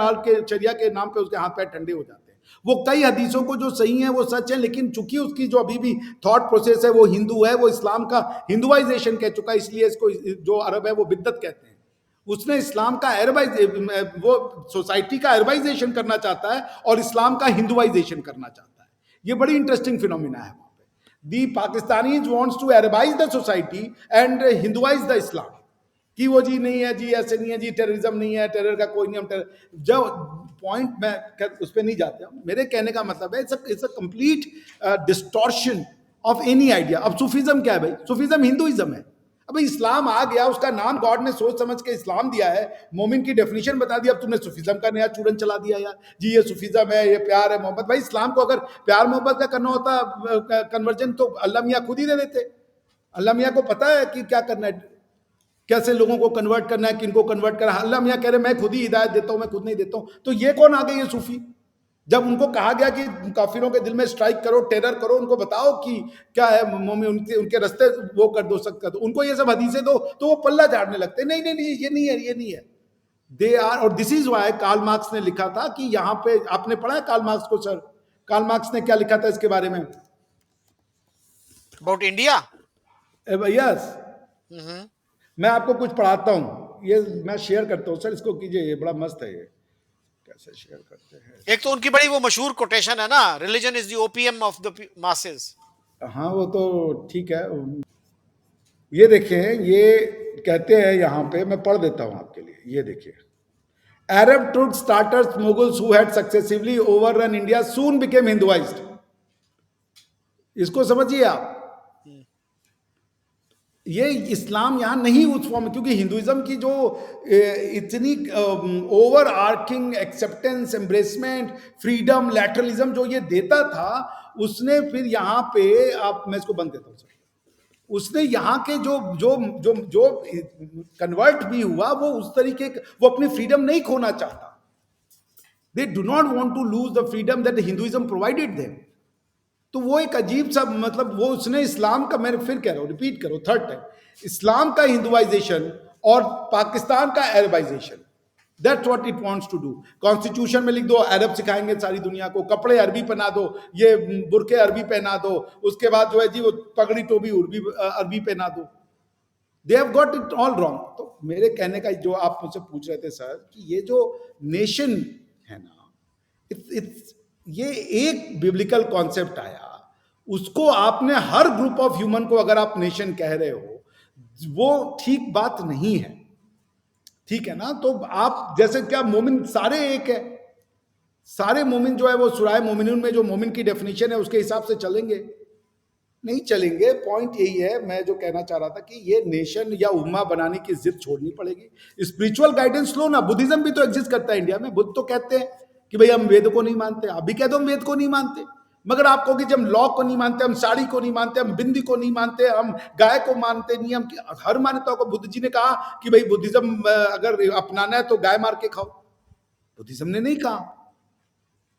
के नाम पे उसके हाथ पैर ठंडे हो जाते हैं। वो कई हदीसों को जो सही है वो सच है, लेकिन चूंकि उसकी जो अभी भी थॉट प्रोसेस है वो हिंदू है, वो इस्लाम का हिंदुआइजेशन कह चुका है, इसलिए इसको जो अरब है वो बिद्दत कहते हैं। उसने इस्लाम का वो सोसाइटी का अरबाइजेशन करना चाहता है और इस्लाम का हिंदुआइजेशन करना चाहता है। ये बड़ी इंटरेस्टिंग फिनोमिना है वहां पे। The Pakistanis wants to Arabise the society and Hinduise the Islam, कि वो जी नहीं है जी, ऐसे नहीं है जी, टेररिज्म नहीं है, टेरर का कोई नहीं, हम जब पॉइंट मैं उस पर नहीं जाते हूं। मेरे कहने का मतलब है it's a complete distortion of any idea. अब सूफीज्म क्या है भाई? सूफीज्म हिंदुइज्म है। अब इस्लाम आ गया, उसका नाम गॉड ने सोच समझ के इस्लाम दिया है, मोमिन की डेफिनेशन बता दी, अब तुमने सूफीज्म का नया चूरन चला दिया यार, जी ये सूफीज्म है, ये प्यार है, मोहब्बत। भाई इस्लाम को अगर प्यार मोहब्बत का करना होता कन्वर्जन, तो अल्लाह मियाँ खुद ही दे देते। अल्लाह मियाँ को पता है कि क्या करना है, कैसे लोगों को कन्वर्ट करना है, किनको कन्वर्ट करना है। अल्लाह मियाँ कह रहे मैं खुद ही हिदायत देता हूँ, मैं खुद नहीं देता हूँ। तो ये कौन आ गए ये सूफी? जब उनको कहा गया कि काफिरों के दिल में स्ट्राइक करो, टेरर करो, उनको बताओ कि क्या है मोमी, उनके रास्ते वो कर दो, सख्त कर दो, उनको ये सब हदीसें दो, तो वो पल्ला झाड़ने लगते नहीं नहीं नहीं, ये नहीं है, ये नहीं है। दे आर, और this is why Karl Marx ने लिखा था कि यहाँ पे, आपने पढ़ा है कार्ल मार्क्स को? सर कार्ल मार्क्स ने क्या लिखा था इसके बारे में? About India? यस, मैं आपको कुछ पढ़ाता हूँ, ये मैं शेयर करता हूँ। सर इसको कीजिए, ये बड़ा मस्त है। ये कैसे शेयर करते हैं? एक तो उनकी बड़ी वो मशहूर कोटेशन है ना, religion is the opium of the masses. हाँ वो तो ठीक है। ये देखें, ये कहते हैं यहाँ पे, मैं पढ़ देता हूँ आपके लिए। ये देखिए, Arab truth starters Mughals who had successively overrun India soon became Hinduised. इसको समझिए आप। ये इस्लाम यहाँ नहीं उस फॉर्म में, क्योंकि हिंदुइज्म की जो इतनी ओवर आर्किंग एक्सेप्टेंस, एम्ब्रेसमेंट, फ्रीडम, लैटरलिज्म जो ये देता था, उसने फिर यहाँ पे, आप, मैं इसको बंद देता हूँ सर, उसने यहाँ के जो जो जो जो कन्वर्ट भी हुआ, वो उस तरीके, वो अपनी फ्रीडम नहीं खोना चाहता। They do not want to lose the freedom that Hinduism provided them. तो वो एक अजीब सा, मतलब वो उसने इस्लाम का, मैं फिर कह रहा हूँ, रिपीट करो थर्ड टाइम, इस्लाम का हिंदुआइजेशन और पाकिस्तान का Arabisation, that's what it wants to do. Constitution में लिख दो अरब सिखाएंगे सारी दुनिया को, कपड़े अरबी पहना दो, ये बुरके अरबी पहना दो, उसके बाद जो है जी वो पगड़ी टोपी अरबी पहना दो। They have got it all wrong. तो मेरे कहने का, जो आप मुझसे पूछ रहे थे सर, कि ये जो नेशन है ना, इट्स ये एक बिब्लिकल कॉन्सेप्ट आया, उसको आपने हर ग्रुप ऑफ ह्यूमन को अगर आप नेशन कह रहे हो, वो ठीक बात नहीं है। ठीक है ना? तो आप जैसे, क्या मोमिन सारे एक है? सारे मोमिन जो है वो सुराय मोमिनून में जो मोमिन की डेफिनेशन है उसके हिसाब से चलेंगे? नहीं चलेंगे। पॉइंट यही है, मैं जो कहना चाह रहा था, कि ये नेशन या उम्मा बनाने की जिद छोड़नी पड़ेगी। स्पिरिचुअल गाइडेंस लो ना। बुद्धिज्म भी तो एग्जिस्ट करता है इंडिया में। बुद्ध तो कहते हैं कि भाई हम वेद को नहीं मानते, आप भी कहते हो हम वेद को नहीं मानते, मगर आप कहोगे कि हम लॉ को नहीं मानते, हम साड़ी को नहीं मानते, हम बिंदी को नहीं मानते, हम गाय को मानते नहीं, हम हर मान्यता को। बुद्ध जी ने कहा कि भाई बुद्धिज्म अगर अपनाना है तो गाय मार के खाओ, बुद्धिज्म ने नहीं कहा।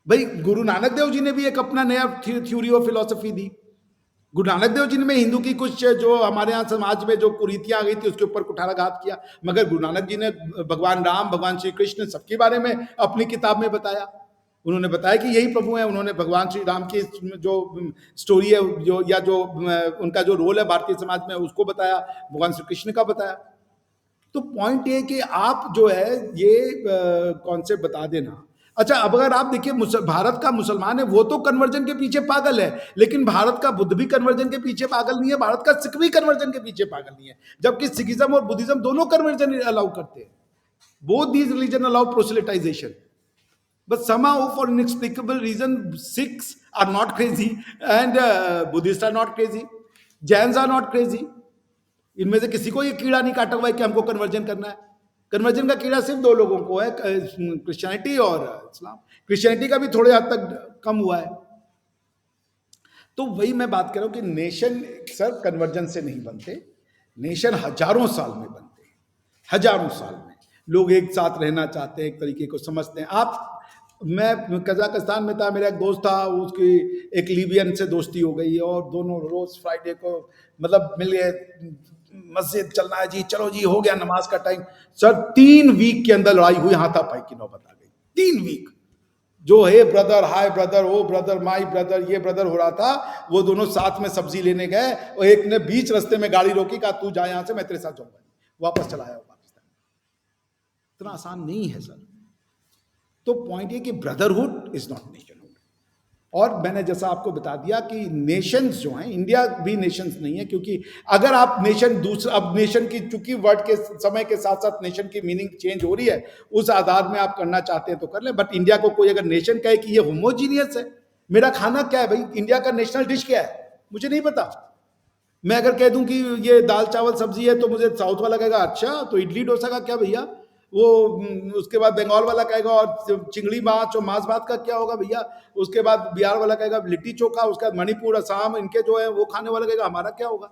भाई गुरु नानक देव जी ने भी एक अपना नया थ्योरी ऑफ फिलोसफी दी। गुरु नानक देव जी ने हिंदू की कुछ जो हमारे यहाँ समाज में जो कुरीतियां आ गई थी उसके ऊपर कुठाराघात किया, मगर गुरु नानक जी ने भगवान राम, भगवान श्री कृष्ण, सबके बारे में अपनी किताब में बताया। उन्होंने बताया कि यही प्रभु है। उन्होंने भगवान श्री राम की जो स्टोरी है, जो या जो उनका जो रोल है भारतीय समाज में, उसको बताया, भगवान श्री कृष्ण का बताया। तो पॉइंट ये कि आप जो है ये कॉन्सेप्ट बता देना। अच्छा, अब अगर आप देखिए, भारत का मुसलमान है वो तो कन्वर्जन के पीछे पागल है, लेकिन भारत का बुद्ध भी कन्वर्जन के पीछे पागल नहीं है, भारत का सिख भी कन्वर्जन के पीछे पागल नहीं है, जबकि सिखिज्म और बुद्धिज्म दोनों कन्वर्जन अलाउ करते हैं। Both these religion allow proselytization. but somehow for inexplicable reason Sikhs are not crazy and Buddhists are not crazy, Jains are not crazy. इनमें से किसी को ये कीड़ा नहीं काटा हुआ है कि हमको कन्वर्जन करना है। कन्वर्जन का कीड़ा सिर्फ दो लोगों को है, क्रिश्चियनिटी और इस्लाम। क्रिश्चियनिटी का भी थोड़े हद तक कम हुआ है। तो वही मैं बात कर रहा हूं कि नेशन सर कन्वर्जन से नहीं बनते, नेशन हजारों साल में बनते हैं। हजारों साल में लोग एक साथ रहना चाहते हैं, एक तरीके को समझते हैं। मैं कजाकिस्तान में था, मेरा एक दोस्त था, उसकी एक लीबियन से दोस्ती हो गई और दोनों रोज फ्राइडे को मतलब मिल गए, मस्जिद चलना है जी, चलो जी, हो गया नमाज का टाइम। सर 3 वीक के अंदर लड़ाई हुई, हाथापाई की नौबत आ गई। 3 वीक जो है brother, hi brother, oh brother, my brother, ये ब्रदर हो रहा था। वो दोनों साथ में सब्जी लेने गए और एक ने बीच रास्ते में गाड़ी रोकी, कहा तू जा यहां से, मैं तेरे साथ जाऊंगा। वापस चला आया पाकिस्तान। इतना आसान नहीं है सर। तो पॉइंट ये कि ब्रदरहुड इज नॉट नेशनहुड। और मैंने जैसा आपको बता दिया कि नेशंस जो हैं, इंडिया भी नेशंस नहीं है, क्योंकि अगर आप नेशन दूसरा, अब नेशन की चूंकि वर्ड के समय के साथ साथ नेशन की मीनिंग चेंज हो रही है, उस आधार में आप करना चाहते हैं तो कर लें। बट इंडिया को कोई अगर नेशन कहे कि ये होमोजीनियस है, मेरा खाना क्या है भाई, इंडिया का नेशनल डिश क्या है, मुझे नहीं पता। मैं अगर कह दूं कि ये दाल चावल सब्जी है तो मुझे साउथ वाला कहेगा अच्छा तो इडली डोसा का क्या भैया, वो उसके बाद बंगाल वाला कहेगा और चिंगड़ी माछ और मांस भात का क्या होगा भैया, उसके बाद बिहार वाला कहेगा लिट्टी चोखा, उसके बाद मणिपुर असम इनके जो है वो खाने वाला कहेगा हमारा क्या होगा।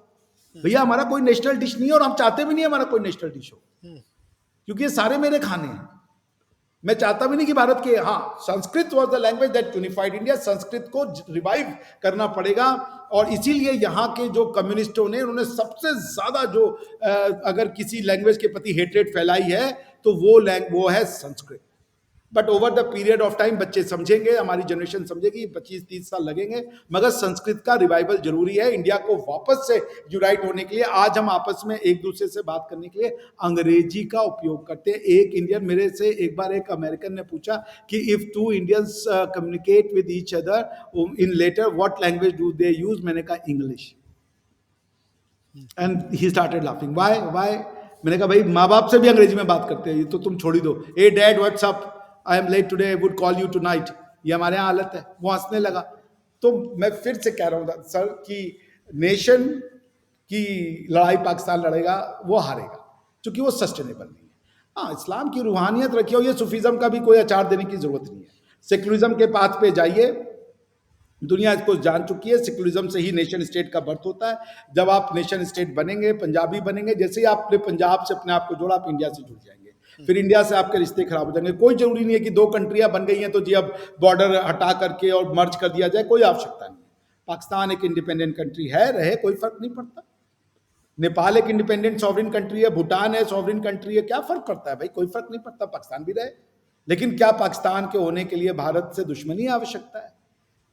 भैया हमारा कोई नेशनल डिश नहीं है और हम चाहते भी नहीं हमारा कोई नेशनल डिश हो, क्योंकि ये सारे मेरे खाने हैं। मैं चाहता भी नहीं कि भारत के, हाँ Sanskrit was the language that unified India, Sanskrit को रिवाइव करना पड़ेगा। और इसीलिए यहाँ के जो कम्युनिस्टों ने, उन्होंने सबसे ज्यादा जो अगर किसी लैंग्वेज के प्रति हेट्रेट फैलाई है तो वो है Sanskrit. But over the period of time बच्चे समझेंगे, हमारी जनरेशन समझेगी, 25-30 साल लगेंगे, मगर संस्कृत का रिवाइवल जरूरी है इंडिया को वापस से यूनाइट होने के लिए। आज हम आपस में एक दूसरे से बात करने के लिए अंग्रेजी का उपयोग करते हैं। एक इंडियन, मेरे से एक बार एक अमेरिकन ने पूछा कि if 2 Indians communicate with each other in letter what language do they use, मैंने कहा English. And he started laughing, why. मैंने कहा भाई माँ बाप से भी अंग्रेजी में बात करते हैं, ये तो तुम छोड़ ही दो। Hey dad what's up, I am late today, I would call you tonight, ये हमारे यहाँ हालत है। वो हंसने लगा। तो मैं फिर से कह रहा हूँ सर कि नेशन की लड़ाई पाकिस्तान लड़ेगा, वो हारेगा, क्योंकि वो सस्टेनेबल नहीं है। हाँ, इस्लाम की रूहानियत रखी हो, ये सूफीज्म का भी कोई अचार देने की जरूरत नहीं है। सेक्युलरिज्म के पाथ पे जाइए, दुनिया इसको जान चुकी है, सेक्युलरिज्म से ही नेशन स्टेट का बर्थ होता है। जब आप नेशन स्टेट बनेंगे, पंजाबी बनेंगे, जैसे ही आपने पंजाब से अपने आप को जोड़ा, आप इंडिया से जुड़ जाएंगे, फिर इंडिया से आपके रिश्ते खराब हो जाएंगे। कोई जरूरी नहीं है कि 2 कंट्रियां बन गई हैं तो जी अब बॉर्डर हटा करके और मर्ज कर दिया जाए, कोई आवश्यकता नहीं है। पाकिस्तान एक इंडिपेंडेंट कंट्री है, रहे, कोई फर्क नहीं पड़ता। नेपाल एक इंडिपेंडेंट सॉवरिन कंट्री है, भूटान है सॉवरिन कंट्री है, क्या फर्क पड़ता है भाई, कोई फर्क नहीं पड़ता, पाकिस्तान भी रहे। लेकिन क्या पाकिस्तान के होने के लिए भारत से दुश्मनी आवश्यकता है?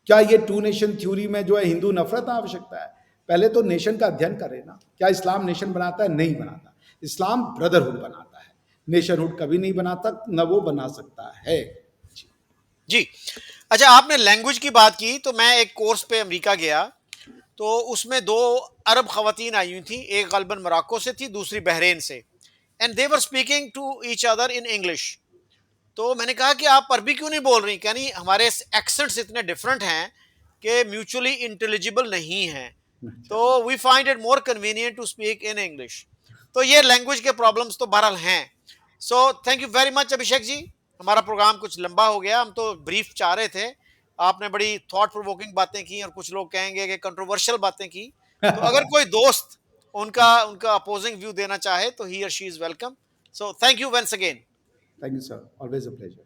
क्या ये 2 नेशन थ्योरी में जो है हिंदू नफरत आवश्यकता है? पहले तो नेशन का अध्ययन करें ना। क्या इस्लाम नेशन बनाता है? नहीं बनाता। इस्लाम ब्रदरहुड बनाता है, नेशनहुड कभी नहीं बनाता, न वो बना सकता है। जी। अच्छा, आपने लैंग्वेज की बात की तो मैं एक कोर्स पे अमेरिका गया, तो उसमें 2 अरब खवातीन आई हुई थी, एक गलबन मोरक्को से थी, दूसरी बहरीन से, and they were speaking to each other in English. तो मैंने कहा कि आप अरबी क्यों नहीं बोल रही, कहनी हमारे एक्सेंट्स इतने डिफरेंट हैं कि म्यूचुअली इंटेलिजिबल नहीं हैं, तो we find it more convenient to speak in English. तो ये लैंग्वेज के प्रॉब्लम्स तो बहरहाल हैं। So thank you very much Abhishek ji. हमारा प्रोग्राम कुछ लंबा हो गया, हम तो ब्रीफ चाह रहे थे, आपने बड़ी थॉट प्रोवोकिंग बातें की और कुछ लोग कहेंगे कि कंट्रोवर्शियल बातें की। तो अगर कोई दोस्त उनका उनका अपोजिंग व्यू देना चाहे तो ही और she is welcome. So thank you once again. Thank you sir, always a pleasure.